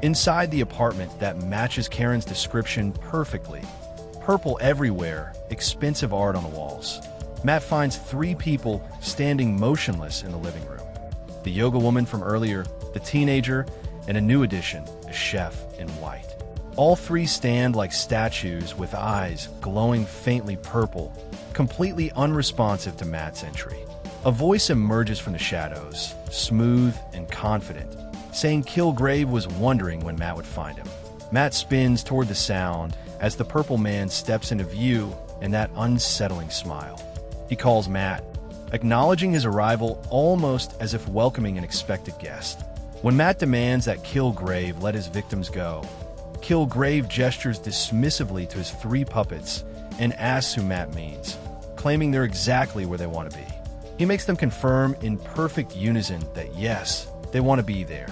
Inside the apartment that matches Karen's description perfectly. Purple everywhere, expensive art on the walls. Matt finds 3 people standing motionless in the living room. The yoga woman from earlier, the teenager, and a new addition, a chef in white. All 3 stand like statues with eyes glowing faintly purple, completely unresponsive to Matt's entry. A voice emerges from the shadows, smooth and confident, saying Killgrave was wondering when Matt would find him. Matt spins toward the sound as the purple man steps into view in that unsettling smile. He calls Matt, acknowledging his arrival almost as if welcoming an expected guest. When Matt demands that Killgrave let his victims go, Killgrave gestures dismissively to his 3 puppets and asks who Matt means, claiming they're exactly where they want to be. He makes them confirm in perfect unison that yes, they want to be there.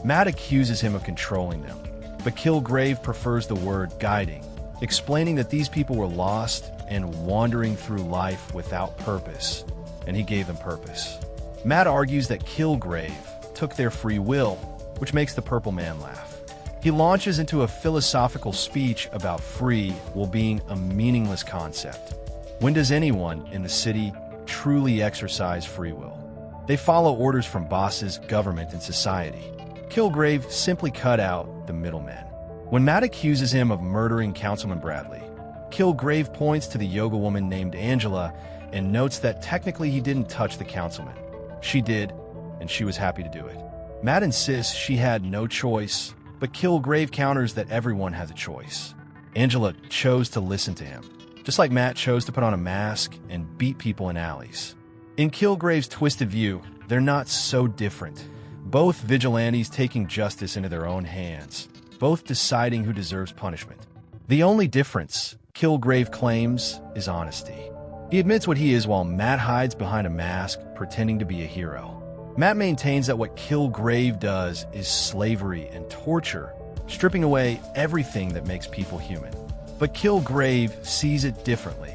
Matt accuses him of controlling them, but Killgrave prefers the word guiding, explaining that these people were lost and wandering through life without purpose, and he gave them purpose. Matt argues that Killgrave took their free will, which makes the purple man laugh. He launches into a philosophical speech about free will being a meaningless concept. When does anyone in the city truly exercise free will? They follow orders from bosses, government, and society. Killgrave simply cut out the middlemen. When Matt accuses him of murdering Councilman Bradley, Killgrave points to the yoga woman named Angela and notes that technically he didn't touch the councilman. She did, and she was happy to do it. Matt insists she had no choice, but Killgrave counters that everyone has a choice. Angela chose to listen to him, just like Matt chose to put on a mask and beat people in alleys. In Killgrave's twisted view, they're not so different. Both vigilantes taking justice into their own hands, both deciding who deserves punishment. The only difference, Killgrave claims, is honesty. He admits what he is while Matt hides behind a mask, pretending to be a hero. Matt maintains that what Killgrave does is slavery and torture, stripping away everything that makes people human. But Killgrave sees it differently.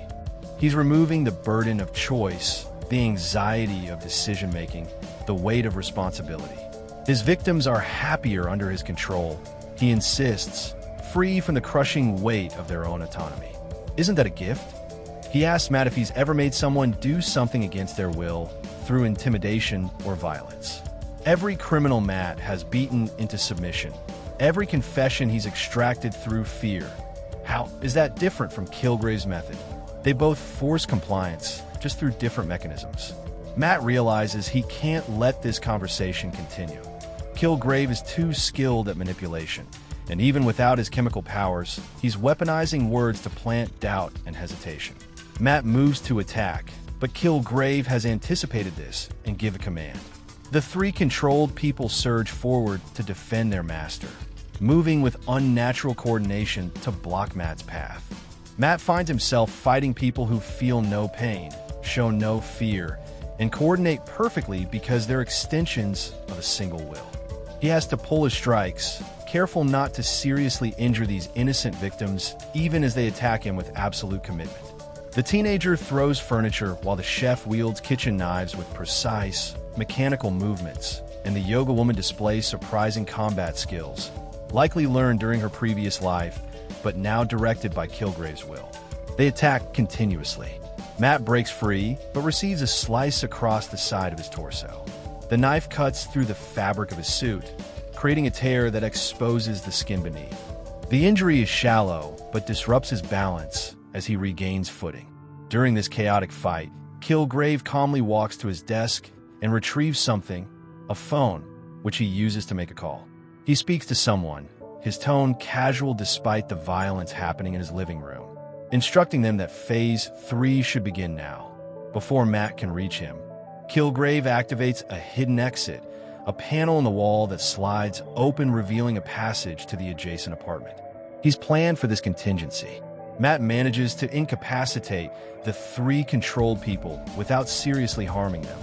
He's removing the burden of choice, the anxiety of decision-making, the weight of responsibility. His victims are happier under his control, he insists, free from the crushing weight of their own autonomy. Isn't that a gift? He asks Matt if he's ever made someone do something against their will through intimidation or violence. Every criminal Matt has beaten into submission. Every confession he's extracted through fear. How is that different from Killgrave's method? They both force compliance, just through different mechanisms. Matt realizes he can't let this conversation continue. Killgrave is too skilled at manipulation, and even without his chemical powers, he's weaponizing words to plant doubt and hesitation. Matt moves to attack, but Killgrave has anticipated this and give a command. The 3 controlled people surge forward to defend their master, moving with unnatural coordination to block Matt's path. Matt finds himself fighting people who feel no pain, show no fear, and coordinate perfectly because they're extensions of a single will. He has to pull his strikes, careful not to seriously injure these innocent victims, even as they attack him with absolute commitment. The teenager throws furniture while the chef wields kitchen knives with precise, mechanical movements, and the yoga woman displays surprising combat skills, likely learned during her previous life, but now directed by Killgrave's will. They attack continuously. Matt breaks free, but receives a slice across the side of his torso. The knife cuts through the fabric of his suit, creating a tear that exposes the skin beneath. The injury is shallow, but disrupts his balance as he regains footing. During this chaotic fight, Killgrave calmly walks to his desk and retrieves something, a phone, which he uses to make a call. He speaks to someone, his tone casual despite the violence happening in his living room, instructing them that Phase 3 should begin now. Before Matt can reach him, Killgrave activates a hidden exit, a panel in the wall that slides open, revealing a passage to the adjacent apartment. He's planned for this contingency. Matt manages to incapacitate the 3 controlled people without seriously harming them.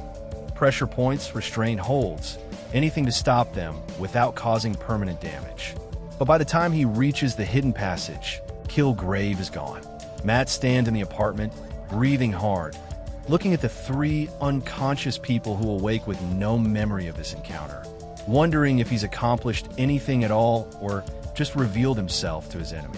Pressure points, restraint holds, anything to stop them without causing permanent damage. But by the time he reaches the hidden passage, Killgrave is gone. Matt stands in the apartment, breathing hard, looking at the 3 unconscious people who awake with no memory of this encounter, wondering if he's accomplished anything at all or just revealed himself to his enemy.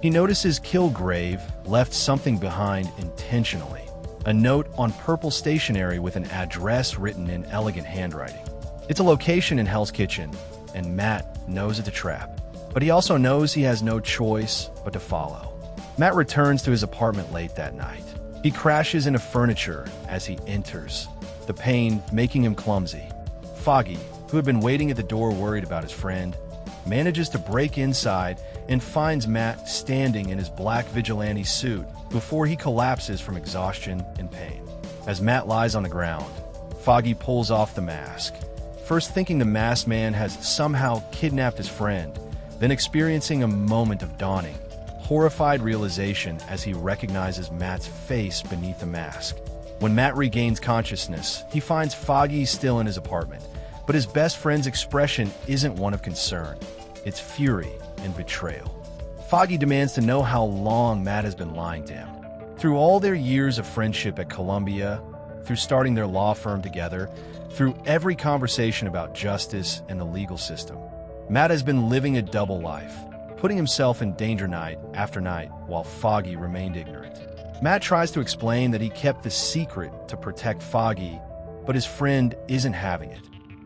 He notices Killgrave left something behind intentionally, a note on purple stationery with an address written in elegant handwriting. It's a location in Hell's Kitchen, and Matt knows it's a trap. But he also knows he has no choice but to follow. Matt returns to his apartment late that night. He crashes into furniture as he enters, the pain making him clumsy. Foggy, who had been waiting at the door worried about his friend, manages to break inside and finds Matt standing in his black vigilante suit before he collapses from exhaustion and pain. As Matt lies on the ground, Foggy pulls off the mask, first thinking the masked man has somehow kidnapped his friend, then experiencing a moment of dawning, horrified realization as he recognizes Matt's face beneath the mask. When Matt regains consciousness, he finds Foggy still in his apartment, but his best friend's expression isn't one of concern. It's fury and betrayal. Foggy demands to know how long Matt has been lying to him. Through all their years of friendship at Columbia, through starting their law firm together, through every conversation about justice and the legal system, Matt has been living a double life, putting himself in danger night after night while Foggy remained ignorant. Matt tries to explain that he kept the secret to protect Foggy, but his friend isn't having it.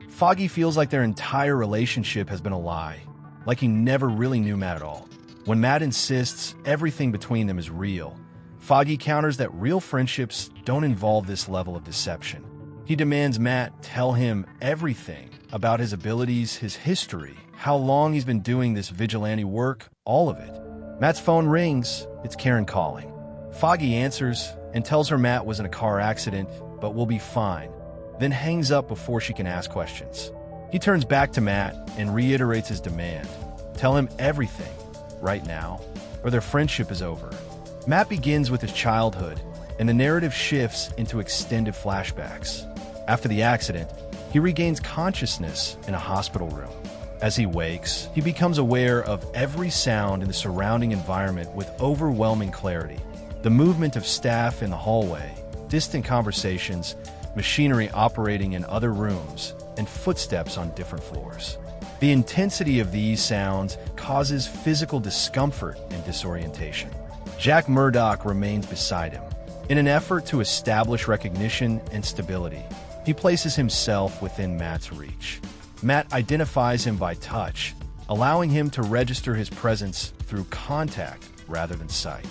Foggy feels like their entire relationship has been a lie, like he never really knew Matt at all. When Matt insists everything between them is real, Foggy counters that real friendships don't involve this level of deception. He demands Matt tell him everything about his abilities, his history, how long he's been doing this vigilante work, all of it. Matt's phone rings. It's Karen calling. Foggy answers and tells her Matt was in a car accident, but will be fine, then hangs up before she can ask questions. He turns back to Matt and reiterates his demand. Tell him everything, right now, or their friendship is over. Matt begins with his childhood, and the narrative shifts into extended flashbacks. After the accident, he regains consciousness in a hospital room. As he wakes, he becomes aware of every sound in the surrounding environment with overwhelming clarity. The movement of staff in the hallway, distant conversations, machinery operating in other rooms, and footsteps on different floors. The intensity of these sounds causes physical discomfort and disorientation. Jack Murdock remains beside him. In an effort to establish recognition and stability, he places himself within Matt's reach. Matt identifies him by touch, allowing him to register his presence through contact rather than sight.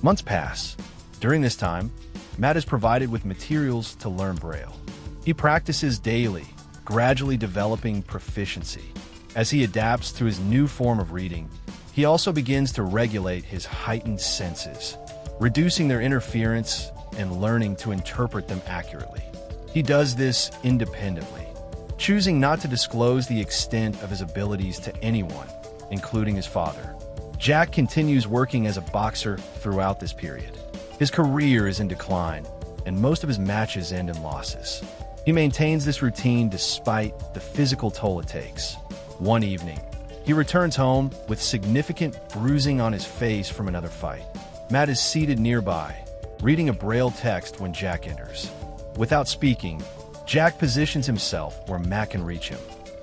Months pass. During this time, Matt is provided with materials to learn Braille. He practices daily, gradually developing proficiency. As he adapts to his new form of reading, he also begins to regulate his heightened senses, reducing their interference and learning to interpret them accurately. He does this independently, choosing not to disclose the extent of his abilities to anyone, including his father. Jack continues working as a boxer throughout this period. His career is in decline, and most of his matches end in losses. He maintains this routine despite the physical toll it takes. One evening, he returns home with significant bruising on his face from another fight. Matt is seated nearby, reading a Braille text when Jack enters. Without speaking, Jack positions himself where Matt can reach him.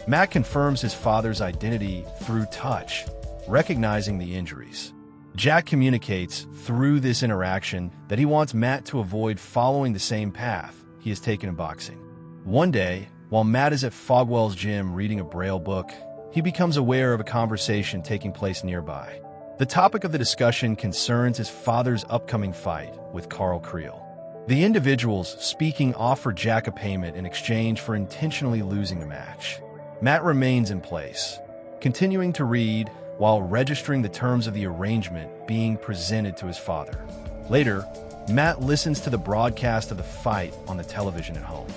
Matt confirms his father's identity through touch, recognizing the injuries. Jack communicates through this interaction that he wants Matt to avoid following the same path he has taken in boxing. One day, while Matt is at Fogwell's gym reading a Braille book, he becomes aware of a conversation taking place nearby. The topic of the discussion concerns his father's upcoming fight with Carl Creel. The individuals speaking offer Jack a payment in exchange for intentionally losing the match. Matt remains in place, continuing to read while registering the terms of the arrangement being presented to his father. Later, Matt listens to the broadcast of the fight on the television at home.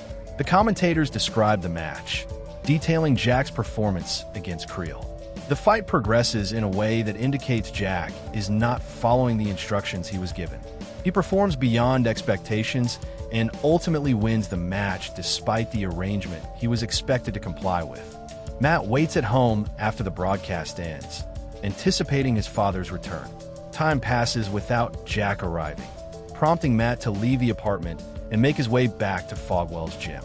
The commentators describe the match, detailing Jack's performance against Creel. The fight progresses in a way that indicates Jack is not following the instructions he was given. He performs beyond expectations and ultimately wins the match despite the arrangement he was expected to comply with. Matt waits at home after the broadcast ends, anticipating his father's return. Time passes without Jack arriving, prompting Matt to leave the apartment and make his way back to Fogwell's gym.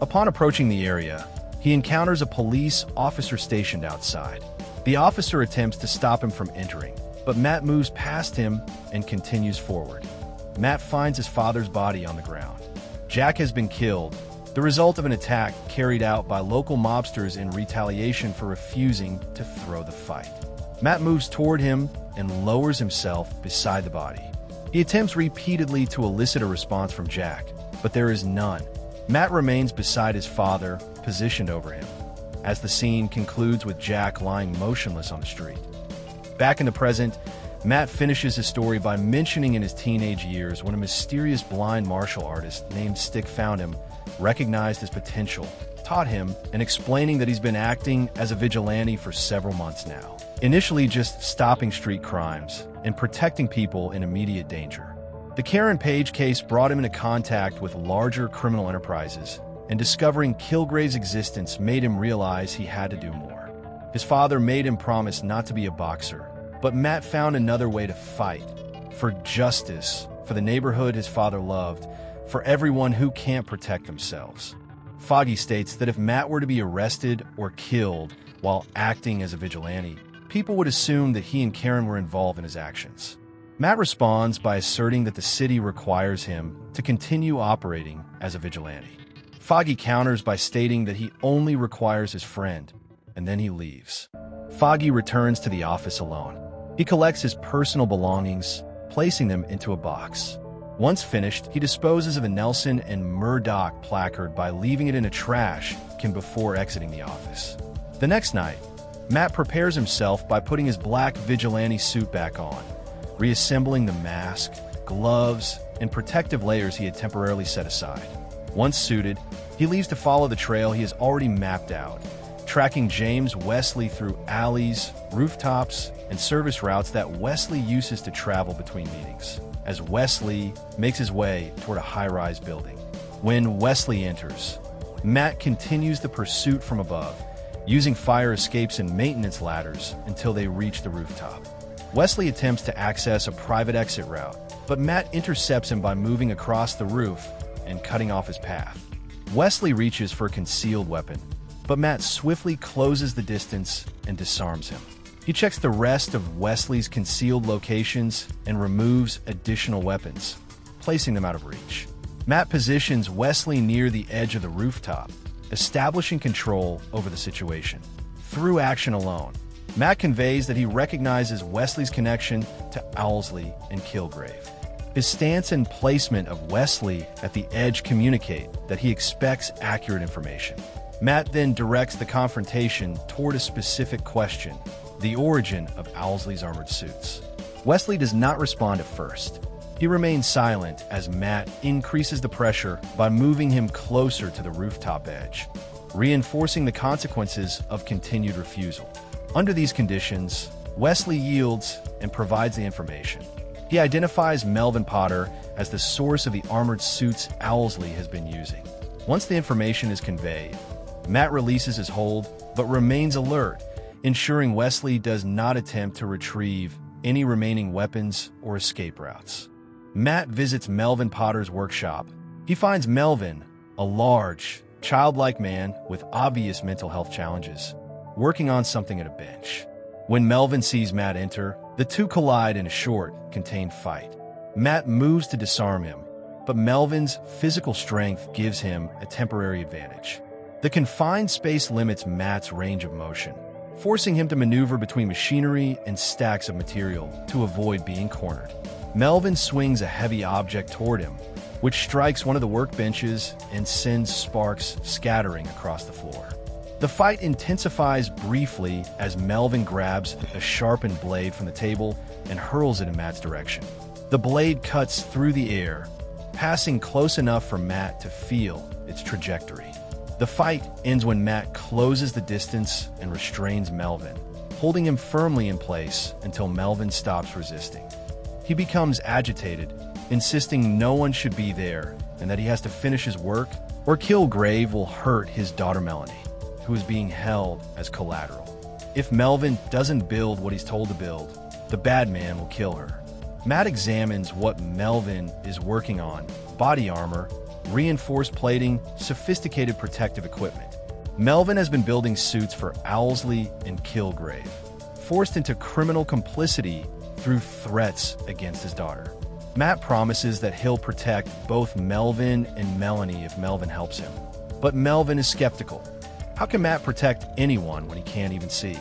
Upon approaching the area, he encounters a police officer stationed outside. The officer attempts to stop him from entering, but Matt moves past him and continues forward. Matt finds his father's body on the ground. Jack has been killed, the result of an attack carried out by local mobsters in retaliation for refusing to throw the fight. Matt moves toward him and lowers himself beside the body. He attempts repeatedly to elicit a response from Jack, but there is none. Matt remains beside his father, positioned over him, as the scene concludes with Jack lying motionless on the street. Back in the present, Matt finishes his story by mentioning in his teenage years when a mysterious blind martial artist named Stick found him, recognized his potential, taught him, and explaining that he's been acting as a vigilante for several months now. Initially just stopping street crimes and protecting people in immediate danger. The Karen Page case brought him into contact with larger criminal enterprises, and discovering Killgrave's existence made him realize he had to do more. His father made him promise not to be a boxer, but Matt found another way to fight. For justice, for the neighborhood his father loved, for everyone who can't protect themselves. Foggy states that if Matt were to be arrested or killed while acting as a vigilante, people would assume that he and Karen were involved in his actions. Matt responds by asserting that the city requires him to continue operating as a vigilante. Foggy counters by stating that he only requires his friend, and then he leaves. Foggy returns to the office alone. He collects his personal belongings, placing them into a box. Once finished, he disposes of a Nelson and Murdock placard by leaving it in a trash can before exiting the office. The next night, Matt prepares himself by putting his black vigilante suit back on, reassembling the mask, gloves, and protective layers he had temporarily set aside. Once suited, he leaves to follow the trail he has already mapped out, tracking James Wesley through alleys, rooftops, and service routes that Wesley uses to travel between meetings, as Wesley makes his way toward a high-rise building. When Wesley enters, Matt continues the pursuit from above, using fire escapes and maintenance ladders until they reach the rooftop. Wesley attempts to access a private exit route, but Matt intercepts him by moving across the roof and cutting off his path. Wesley reaches for a concealed weapon, but Matt swiftly closes the distance and disarms him. He checks the rest of Wesley's concealed locations and removes additional weapons, placing them out of reach. Matt positions Wesley near the edge of the rooftop, establishing control over the situation. Through action alone, Matt conveys that he recognizes Wesley's connection to Owlsley and Killgrave. His stance and placement of Wesley at the edge communicate that he expects accurate information. Matt then directs the confrontation toward a specific question: the origin of Owlsley's armored suits. Wesley does not respond at first. He remains silent as Matt increases the pressure by moving him closer to the rooftop edge, reinforcing the consequences of continued refusal. Under these conditions, Wesley yields and provides the information. He identifies Melvin Potter as the source of the armored suits Owlsley has been using. Once the information is conveyed, Matt releases his hold but remains alert, ensuring Wesley does not attempt to retrieve any remaining weapons or escape routes. Matt visits Melvin Potter's workshop. He finds Melvin, a large, childlike man with obvious mental health challenges, working on something at a bench. When Melvin sees Matt enter, the two collide in a short, contained fight. Matt moves to disarm him, but Melvin's physical strength gives him a temporary advantage. The confined space limits Matt's range of motion, forcing him to maneuver between machinery and stacks of material to avoid being cornered. Melvin swings a heavy object toward him, which strikes one of the workbenches and sends sparks scattering across the floor. The fight intensifies briefly as Melvin grabs a sharpened blade from the table and hurls it in Matt's direction. The blade cuts through the air, passing close enough for Matt to feel its trajectory. The fight ends when Matt closes the distance and restrains Melvin, holding him firmly in place until Melvin stops resisting. He becomes agitated, insisting no one should be there and that he has to finish his work or Killgrave will hurt his daughter Melanie, who is being held as collateral. If Melvin doesn't build what he's told to build, the bad man will kill her. Matt examines what Melvin is working on: body armor, reinforced plating, sophisticated protective equipment. Melvin has been building suits for Owlsley and Killgrave, forced into criminal complicity through threats against his daughter. Matt promises that he'll protect both Melvin and Melanie if Melvin helps him. But Melvin is skeptical. How can Matt protect anyone when he can't even see?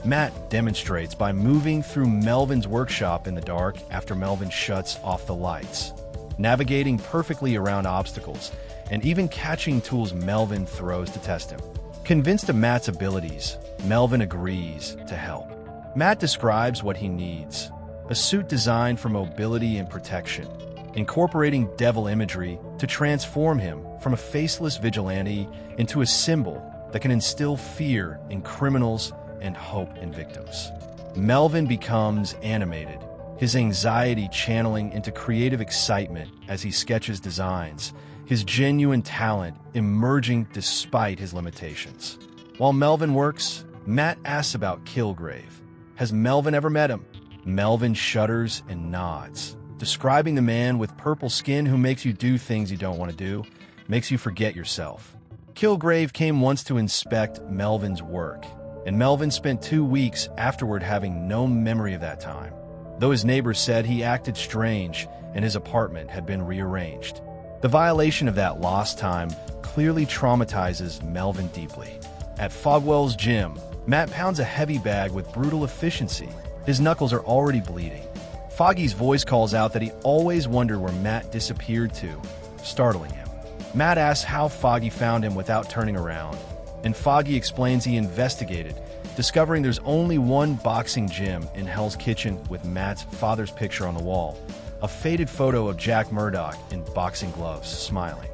Matt demonstrates by moving through Melvin's workshop in the dark after Melvin shuts off the lights, navigating perfectly around obstacles, and even catching tools Melvin throws to test him. Convinced of Matt's abilities, Melvin agrees to help. Matt describes what he needs: a suit designed for mobility and protection, incorporating devil imagery to transform him from a faceless vigilante into a symbol that can instill fear in criminals and hope in victims. Melvin becomes animated, his anxiety channeling into creative excitement as he sketches designs, his genuine talent emerging despite his limitations. While Melvin works, Matt asks about Killgrave. Has Melvin ever met him? Melvin shudders and nods, describing the man with purple skin who makes you do things you don't want to do, makes you forget yourself. Killgrave came once to inspect Melvin's work, and Melvin spent 2 weeks afterward having no memory of that time, though his neighbors said he acted strange and his apartment had been rearranged. The violation of that lost time clearly traumatizes Melvin deeply. At Fogwell's gym, Matt pounds a heavy bag with brutal efficiency. His knuckles are already bleeding. Foggy's voice calls out that he always wondered where Matt disappeared to, startling him. Matt asks how Foggy found him without turning around, and Foggy explains he investigated, discovering there's only one boxing gym in Hell's Kitchen with Matt's father's picture on the wall, a faded photo of Jack Murdock in boxing gloves, smiling.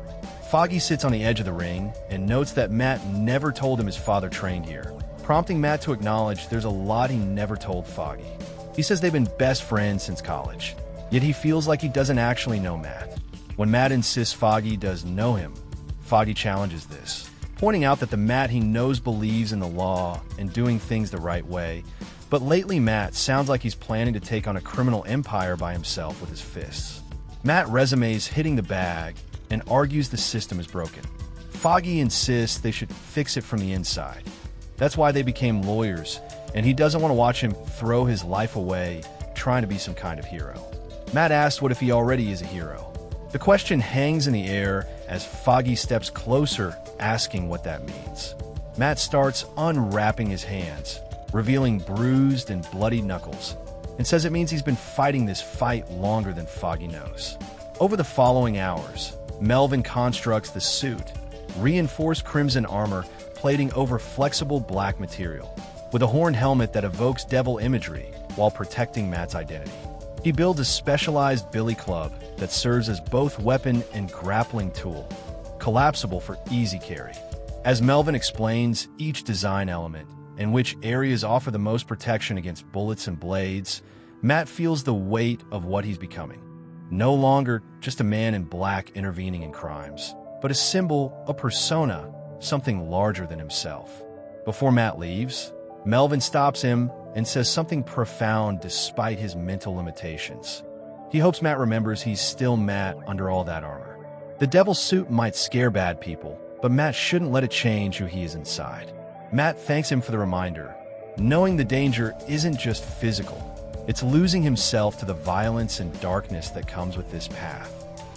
Foggy sits on the edge of the ring and notes that Matt never told him his father trained here, prompting Matt to acknowledge there's a lot he never told Foggy. He says they've been best friends since college, yet he feels like he doesn't actually know Matt. When Matt insists Foggy does know him, Foggy challenges this, pointing out that the Matt he knows believes in the law and doing things the right way, but lately Matt sounds like he's planning to take on a criminal empire by himself with his fists. Matt resumes hitting the bag and argues the system is broken. Foggy insists they should fix it from the inside. That's why they became lawyers, and he doesn't want to watch him throw his life away trying to be some kind of hero. Matt asks what if he already is a hero. The question hangs in the air as Foggy steps closer, asking what that means. Matt starts unwrapping his hands, revealing bruised and bloody knuckles, and says it means he's been fighting this fight longer than Foggy knows. Over the following hours, Melvin constructs the suit, reinforced crimson armor plating over flexible black material, with a horned helmet that evokes devil imagery while protecting Matt's identity. He builds a specialized billy club that serves as both weapon and grappling tool, collapsible for easy carry. As Melvin explains each design element and which areas offer the most protection against bullets and blades, Matt feels the weight of what he's becoming. No longer just a man in black intervening in crimes, but a symbol, a persona, something larger than himself. Before Matt leaves, Melvin stops him and says something profound despite his mental limitations. He hopes Matt remembers he's still Matt under all that armor. The devil's suit might scare bad people, but Matt shouldn't let it change who he is inside. Matt thanks him for the reminder, knowing the danger isn't just physical. It's losing himself to the violence and darkness that comes with this path.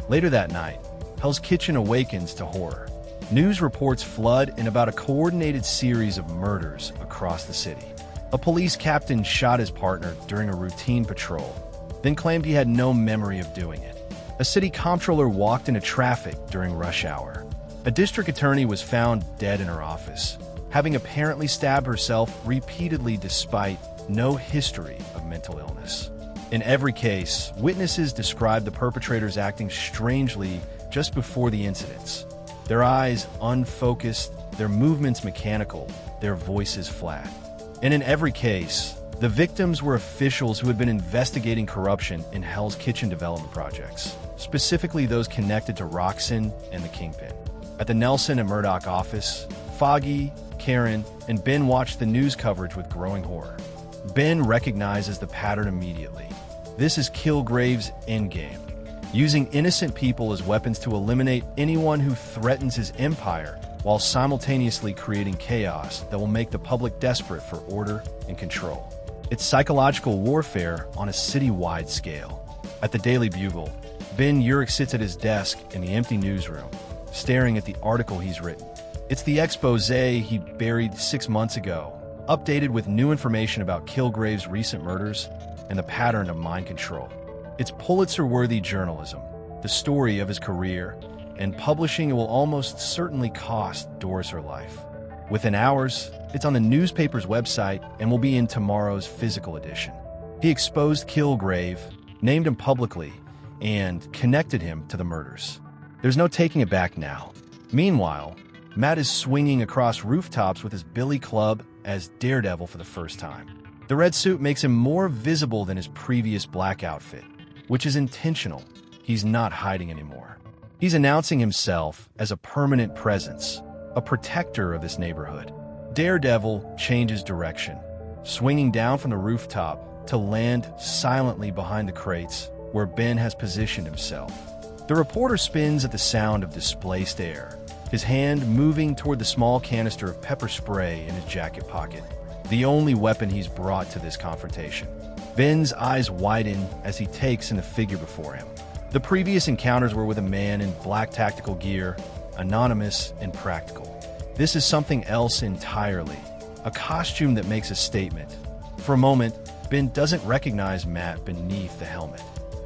Later that night, Hell's Kitchen awakens to horror. News reports flood in about a coordinated series of murders across the city. A police captain shot his partner during a routine patrol, then claimed he had no memory of doing it. A city comptroller walked into traffic during rush hour. A district attorney was found dead in her office, having apparently stabbed herself repeatedly despite no history of mental illness. In every case, witnesses described the perpetrators acting strangely just before the incidents, Their eyes unfocused, their movements mechanical, their voices flat. And in every case, the victims were officials who had been investigating corruption in Hell's Kitchen development projects, specifically those connected to Roxanne and the Kingpin. At the Nelson and Murdock office, Foggy, Karen, and Ben watched the news coverage with growing horror. Ben recognizes the pattern immediately. This is Killgrave's endgame, using innocent people as weapons to eliminate anyone who threatens his empire while simultaneously creating chaos that will make the public desperate for order and control. It's psychological warfare on a city-wide scale. At the Daily Bugle, Ben Urich sits at his desk in the empty newsroom, staring at the article he's written. It's the expose he buried 6 months ago, updated with new information about Killgrave's recent murders and the pattern of mind control. It's Pulitzer-worthy journalism, the story of his career, and publishing it will almost certainly cost Doris her life. Within hours, it's on the newspaper's website and will be in tomorrow's physical edition. He exposed Killgrave, named him publicly, and connected him to the murders. There's no taking it back now. Meanwhile, Matt is swinging across rooftops with his billy club as Daredevil for the first time. The red suit makes him more visible than his previous black outfit, which is intentional. He's not hiding anymore. He's announcing himself as a permanent presence, a protector of this neighborhood. Daredevil changes direction, swinging down from the rooftop to land silently behind the crates where Ben has positioned himself. The reporter spins at the sound of displaced air, his hand moving toward the small canister of pepper spray in his jacket pocket, the only weapon he's brought to this confrontation. Ben's eyes widen as he takes in the figure before him. The previous encounters were with a man in black tactical gear, anonymous and practical. This is something else entirely, a costume that makes a statement. For a moment, Ben doesn't recognize Matt beneath the helmet.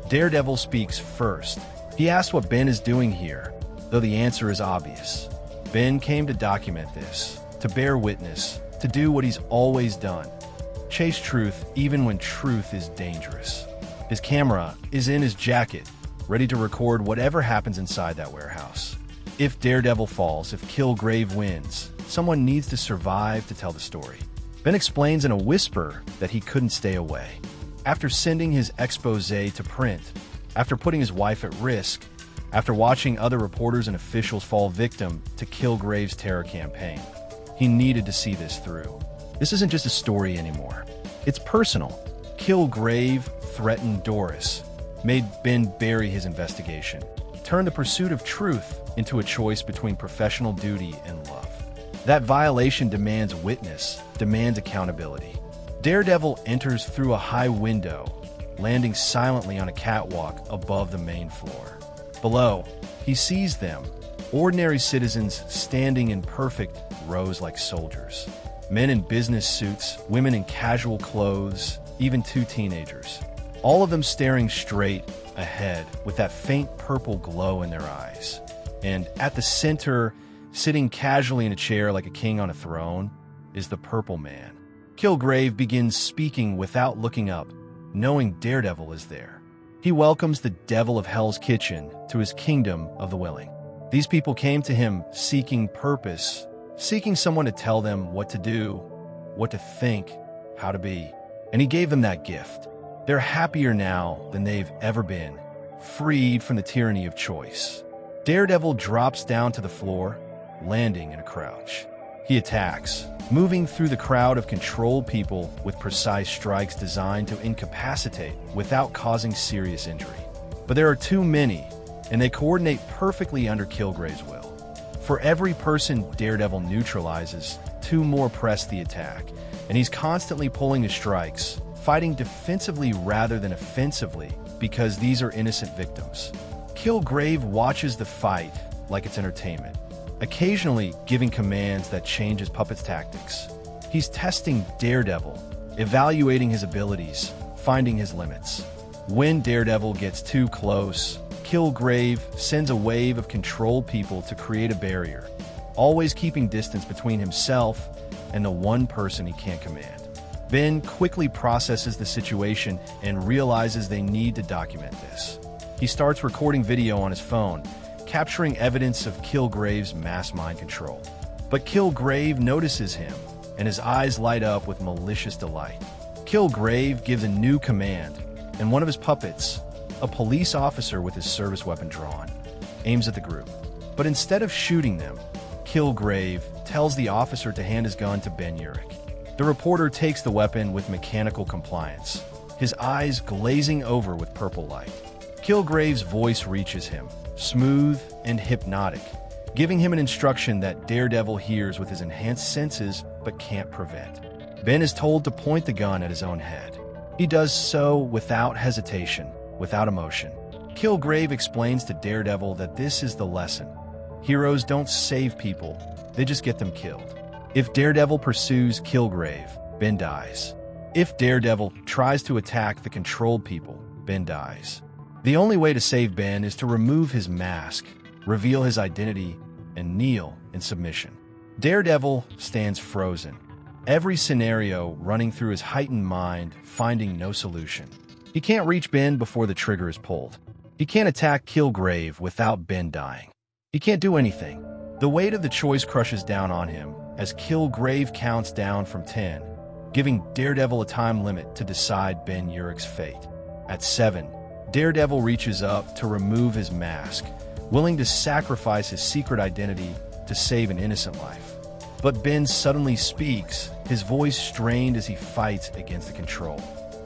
Daredevil speaks first. He asks what Ben is doing here, though the answer is obvious. Ben came to document this, to bear witness, to do what he's always done. Chase truth even when truth is dangerous. His camera is in his jacket, ready to record whatever happens inside that warehouse. If Daredevil falls, if Killgrave wins, someone needs to survive to tell the story. Ben explains in a whisper that he couldn't stay away. After sending his expose to print, after putting his wife at risk, after watching other reporters and officials fall victim to Killgrave's terror campaign, he needed to see this through. This isn't just a story anymore. It's personal. Killgrave threatened Doris, made Ben bury his investigation, turned the pursuit of truth into a choice between professional duty and love. That violation demands witness, demands accountability. Daredevil enters through a high window, landing silently on a catwalk above the main floor. Below, he sees them, ordinary citizens standing in perfect rows like soldiers. Men in business suits, women in casual clothes, even 2 teenagers. All of them staring straight ahead with that faint purple glow in their eyes. And at the center, sitting casually in a chair like a king on a throne, is the Purple Man. Killgrave begins speaking without looking up, knowing Daredevil is there. He welcomes the devil of Hell's Kitchen to his kingdom of the willing. These people came to him seeking purpose, seeking someone to tell them what to do, what to think, how to be. And he gave them that gift. They're happier now than they've ever been, freed from the tyranny of choice. Daredevil drops down to the floor, landing in a crouch. He attacks, moving through the crowd of controlled people with precise strikes designed to incapacitate without causing serious injury. But there are too many, and they coordinate perfectly under Killgrave's will. For every person Daredevil neutralizes, 2 more press the attack, and he's constantly pulling his strikes, fighting defensively rather than offensively because these are innocent victims. Killgrave watches the fight like it's entertainment, occasionally giving commands that change his puppet's tactics. He's testing Daredevil, evaluating his abilities, finding his limits. When Daredevil gets too close, Killgrave sends a wave of controlled people to create a barrier, always keeping distance between himself and the one person he can't command. Ben quickly processes the situation and realizes they need to document this. He starts recording video on his phone, capturing evidence of Killgrave's mass mind control. But Killgrave notices him, and his eyes light up with malicious delight. Killgrave gives a new command, and one of his puppets, a police officer with his service weapon drawn, aims at the group. But instead of shooting them, Killgrave tells the officer to hand his gun to Ben Urich. The reporter takes the weapon with mechanical compliance, his eyes glazing over with purple light. Killgrave's voice reaches him, smooth and hypnotic, giving him an instruction that Daredevil hears with his enhanced senses but can't prevent. Ben is told to point the gun at his own head. He does so without hesitation, without emotion. Killgrave explains to Daredevil that this is the lesson. Heroes don't save people, they just get them killed. If Daredevil pursues Killgrave, Ben dies. If Daredevil tries to attack the controlled people, Ben dies. The only way to save Ben is to remove his mask, reveal his identity, and kneel in submission. Daredevil stands frozen, every scenario running through his heightened mind, finding no solution. He can't reach Ben before the trigger is pulled. He can't attack Killgrave without Ben dying. He can't do anything. The weight of the choice crushes down on him as Killgrave counts down from 10, giving Daredevil a time limit to decide Ben Urich's fate. At 7, Daredevil reaches up to remove his mask, willing to sacrifice his secret identity to save an innocent life. But Ben suddenly speaks, his voice strained as he fights against the control.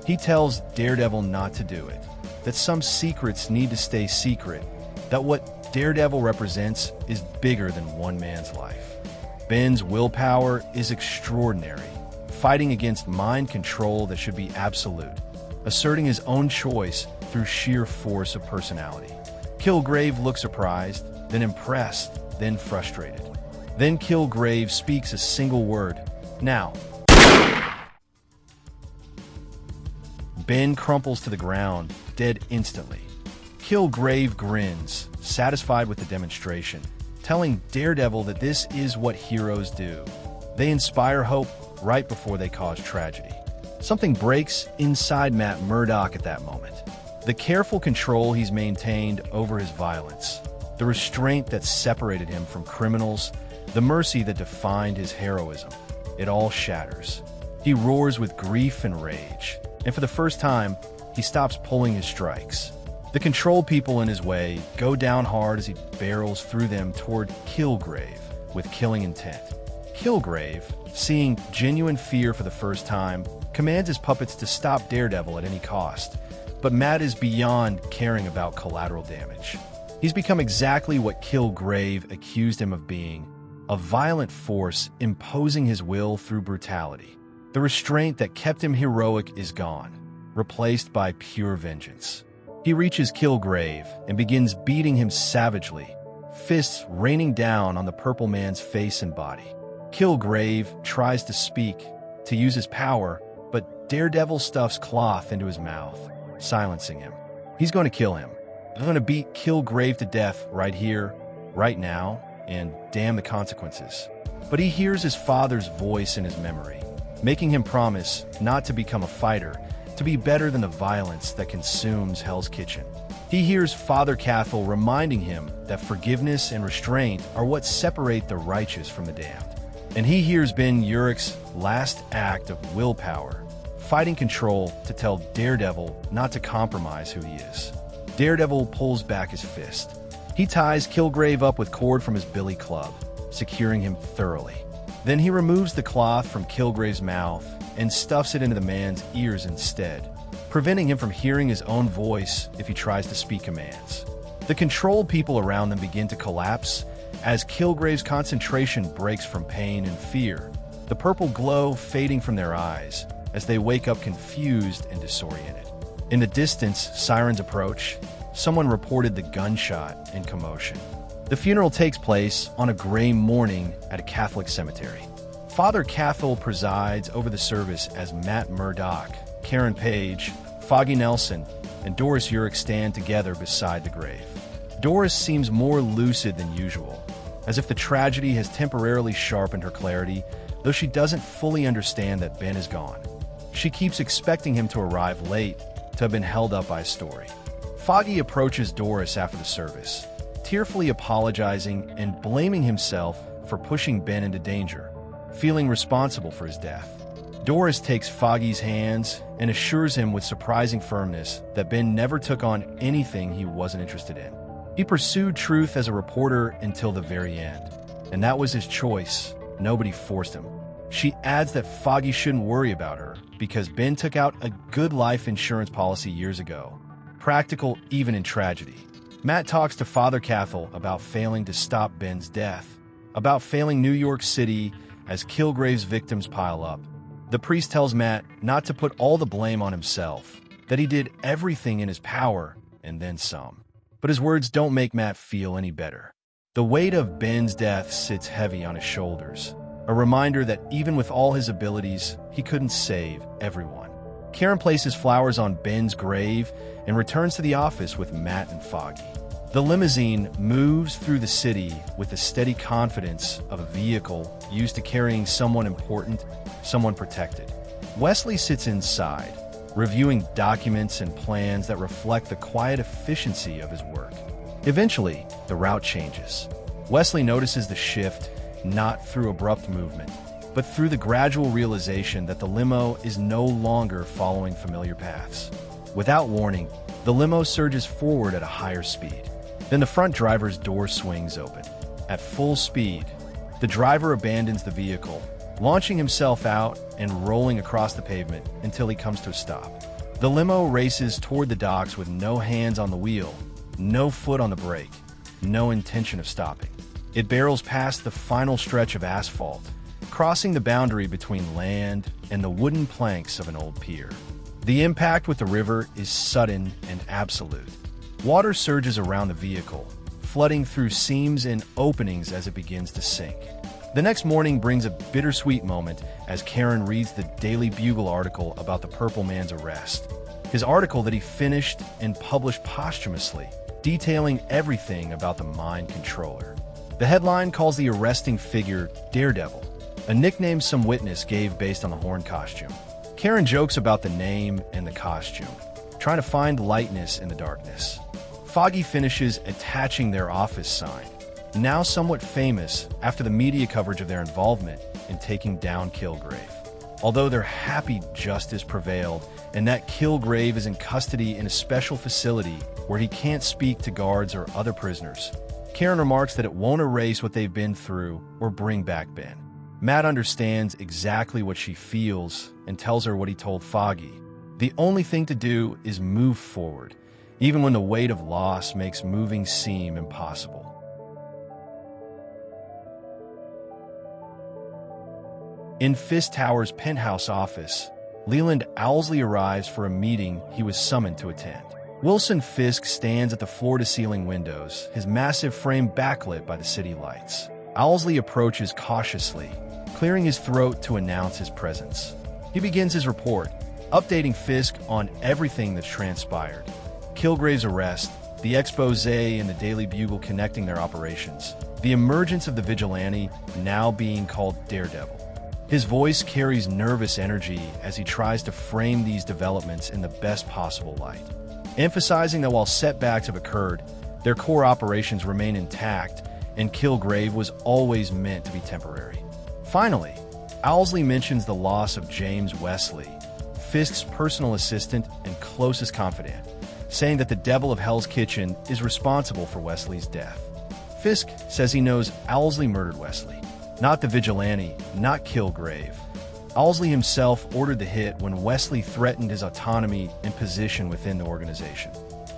He tells Daredevil not to do it, that some secrets need to stay secret, that what Daredevil represents is bigger than one man's life. Ben's willpower is extraordinary, fighting against mind control that should be absolute, asserting his own choice through sheer force of personality. Killgrave looks surprised, then impressed, then frustrated. Then Killgrave speaks a single word, "Now." Ben crumples to the ground, dead instantly. Killgrave grins, satisfied with the demonstration, telling Daredevil that this is what heroes do. They inspire hope right before they cause tragedy. Something breaks inside Matt Murdock at that moment. The careful control he's maintained over his violence, the restraint that separated him from criminals, the mercy that defined his heroism, it all shatters. He roars with grief and rage, and for the first time, he stops pulling his strikes. The control people in his way go down hard as he barrels through them toward Killgrave with killing intent. Killgrave, seeing genuine fear for the first time, commands his puppets to stop Daredevil at any cost. But Matt is beyond caring about collateral damage. He's become exactly what Killgrave accused him of being, a violent force imposing his will through brutality. The restraint that kept him heroic is gone, replaced by pure vengeance. He reaches Killgrave and begins beating him savagely, fists raining down on the purple man's face and body. Killgrave tries to speak, to use his power, but Daredevil stuffs cloth into his mouth, silencing him. He's going to kill him. I'm going to beat Killgrave to death right here, right now, and damn the consequences. But he hears his father's voice in his memory, making him promise not to become a fighter, to be better than the violence that consumes Hell's Kitchen. He hears Father Cathal reminding him that forgiveness and restraint are what separate the righteous from the damned. And he hears Ben Urich's last act of willpower, fighting control to tell Daredevil not to compromise who he is. Daredevil pulls back his fist. He ties Killgrave up with cord from his billy club, securing him thoroughly. Then he removes the cloth from Killgrave's mouth and stuffs it into the man's ears instead, preventing him from hearing his own voice if he tries to speak commands. The controlled people around them begin to collapse as Killgrave's concentration breaks from pain and fear, the purple glow fading from their eyes as they wake up confused and disoriented. In the distance, sirens approach. Someone reported the gunshot and commotion. The funeral takes place on a gray morning at a Catholic cemetery. Father Cathal presides over the service as Matt Murdock, Karen Page, Foggy Nelson, and Doris Urich stand together beside the grave. Doris seems more lucid than usual, as if the tragedy has temporarily sharpened her clarity, though she doesn't fully understand that Ben is gone. She keeps expecting him to arrive late, to have been held up by a story. Foggy approaches Doris after the service. tearfully apologizing and blaming himself for pushing Ben into danger, feeling responsible for his death. Doris takes Foggy's hands and assures him with surprising firmness that Ben never took on anything he wasn't interested in. He pursued truth as a reporter until the very end, and that was his choice. Nobody forced him. She adds that Foggy shouldn't worry about her because Ben took out a good life insurance policy years ago, practical even in tragedy. Matt talks to Father Cathal about failing to stop Ben's death, about failing New York City as Killgrave's victims pile up. The priest tells Matt not to put all the blame on himself, that he did everything in his power and then some. But his words don't make Matt feel any better. The weight of Ben's death sits heavy on his shoulders, a reminder that even with all his abilities, he couldn't save everyone. Karen places flowers on Ben's grave and returns to the office with Matt and Foggy. The limousine moves through the city with the steady confidence of a vehicle used to carrying someone important, someone protected. Wesley sits inside, reviewing documents and plans that reflect the quiet efficiency of his work. Eventually, the route changes. Wesley notices the shift not through abrupt movement, but through the gradual realization that the limo is no longer following familiar paths. Without warning, the limo surges forward at a higher speed. Then the front driver's door swings open. At full speed, the driver abandons the vehicle, launching himself out and rolling across the pavement until he comes to a stop. The limo races toward the docks with no hands on the wheel, no foot on the brake, no intention of stopping. It barrels past the final stretch of asphalt, crossing the boundary between land and the wooden planks of an old pier. The impact with the river is sudden and absolute. Water surges around the vehicle, flooding through seams and openings as it begins to sink. The next morning brings a bittersweet moment as Karen reads the Daily Bugle article about the Purple Man's arrest. His article that he finished and published posthumously, detailing everything about the mind controller. The headline calls the arresting figure Daredevil, a nickname some witness gave based on the horn costume. Karen jokes about the name and the costume, trying to find lightness in the darkness. Foggy finishes attaching their office sign, now somewhat famous after the media coverage of their involvement in taking down Killgrave. Although they're happy justice prevailed and that Killgrave is in custody in a special facility where he can't speak to guards or other prisoners, Karen remarks that it won't erase what they've been through or bring back Ben. Matt understands exactly what she feels and tells her what he told Foggy. The only thing to do is move forward, even when the weight of loss makes moving seem impossible. In Fisk Tower's penthouse office, Leland Owlsley arrives for a meeting he was summoned to attend. Wilson Fisk stands at the floor-to-ceiling windows, his massive frame backlit by the city lights. Owlsley approaches cautiously, clearing his throat to announce his presence. He begins his report, updating Fisk on everything that's transpired. Killgrave's arrest, the expose in the Daily Bugle connecting their operations, the emergence of the vigilante now being called Daredevil. His voice carries nervous energy as he tries to frame these developments in the best possible light, emphasizing that while setbacks have occurred, their core operations remain intact and Killgrave was always meant to be temporary. Finally, Owlsley mentions the loss of James Wesley, Fisk's personal assistant and closest confidant, saying that the devil of Hell's Kitchen is responsible for Wesley's death. Fisk says he knows Owlsley murdered Wesley, not the vigilante, not Killgrave. Owlsley himself ordered the hit when Wesley threatened his autonomy and position within the organization.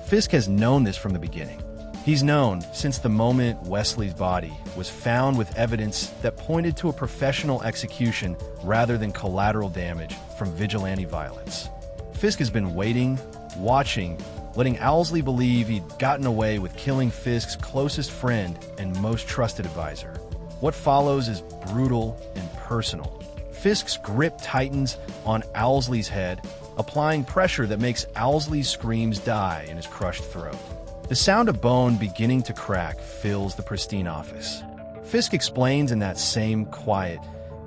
Fisk has known this from the beginning. He's known since the moment Wesley's body was found with evidence that pointed to a professional execution rather than collateral damage from vigilante violence. Fisk has been waiting, watching, letting Owlsley believe he'd gotten away with killing Fisk's closest friend and most trusted advisor. What follows is brutal and personal. Fisk's grip tightens on Owlsley's head, applying pressure that makes Owlsley's screams die in his crushed throat. The sound of bone beginning to crack fills the pristine office. Fisk explains in that same quiet,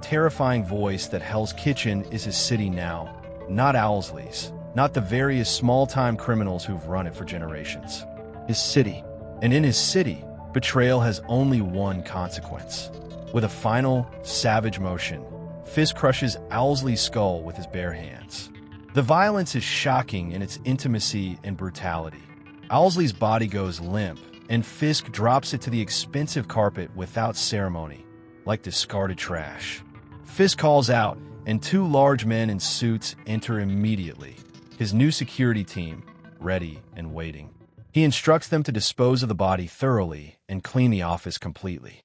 terrifying voice that Hell's Kitchen is his city now, not Owlsley's, not the various small-time criminals who've run it for generations. His city. And in his city, betrayal has only one consequence. With a final, savage motion, Fisk crushes Owlsley's skull with his bare hands. The violence is shocking in its intimacy and brutality. Owlsley's body goes limp, and Fisk drops it to the expensive carpet without ceremony, like discarded trash. Fisk calls out, and two large men in suits enter immediately, his new security team, ready and waiting. He instructs them to dispose of the body thoroughly and clean the office completely.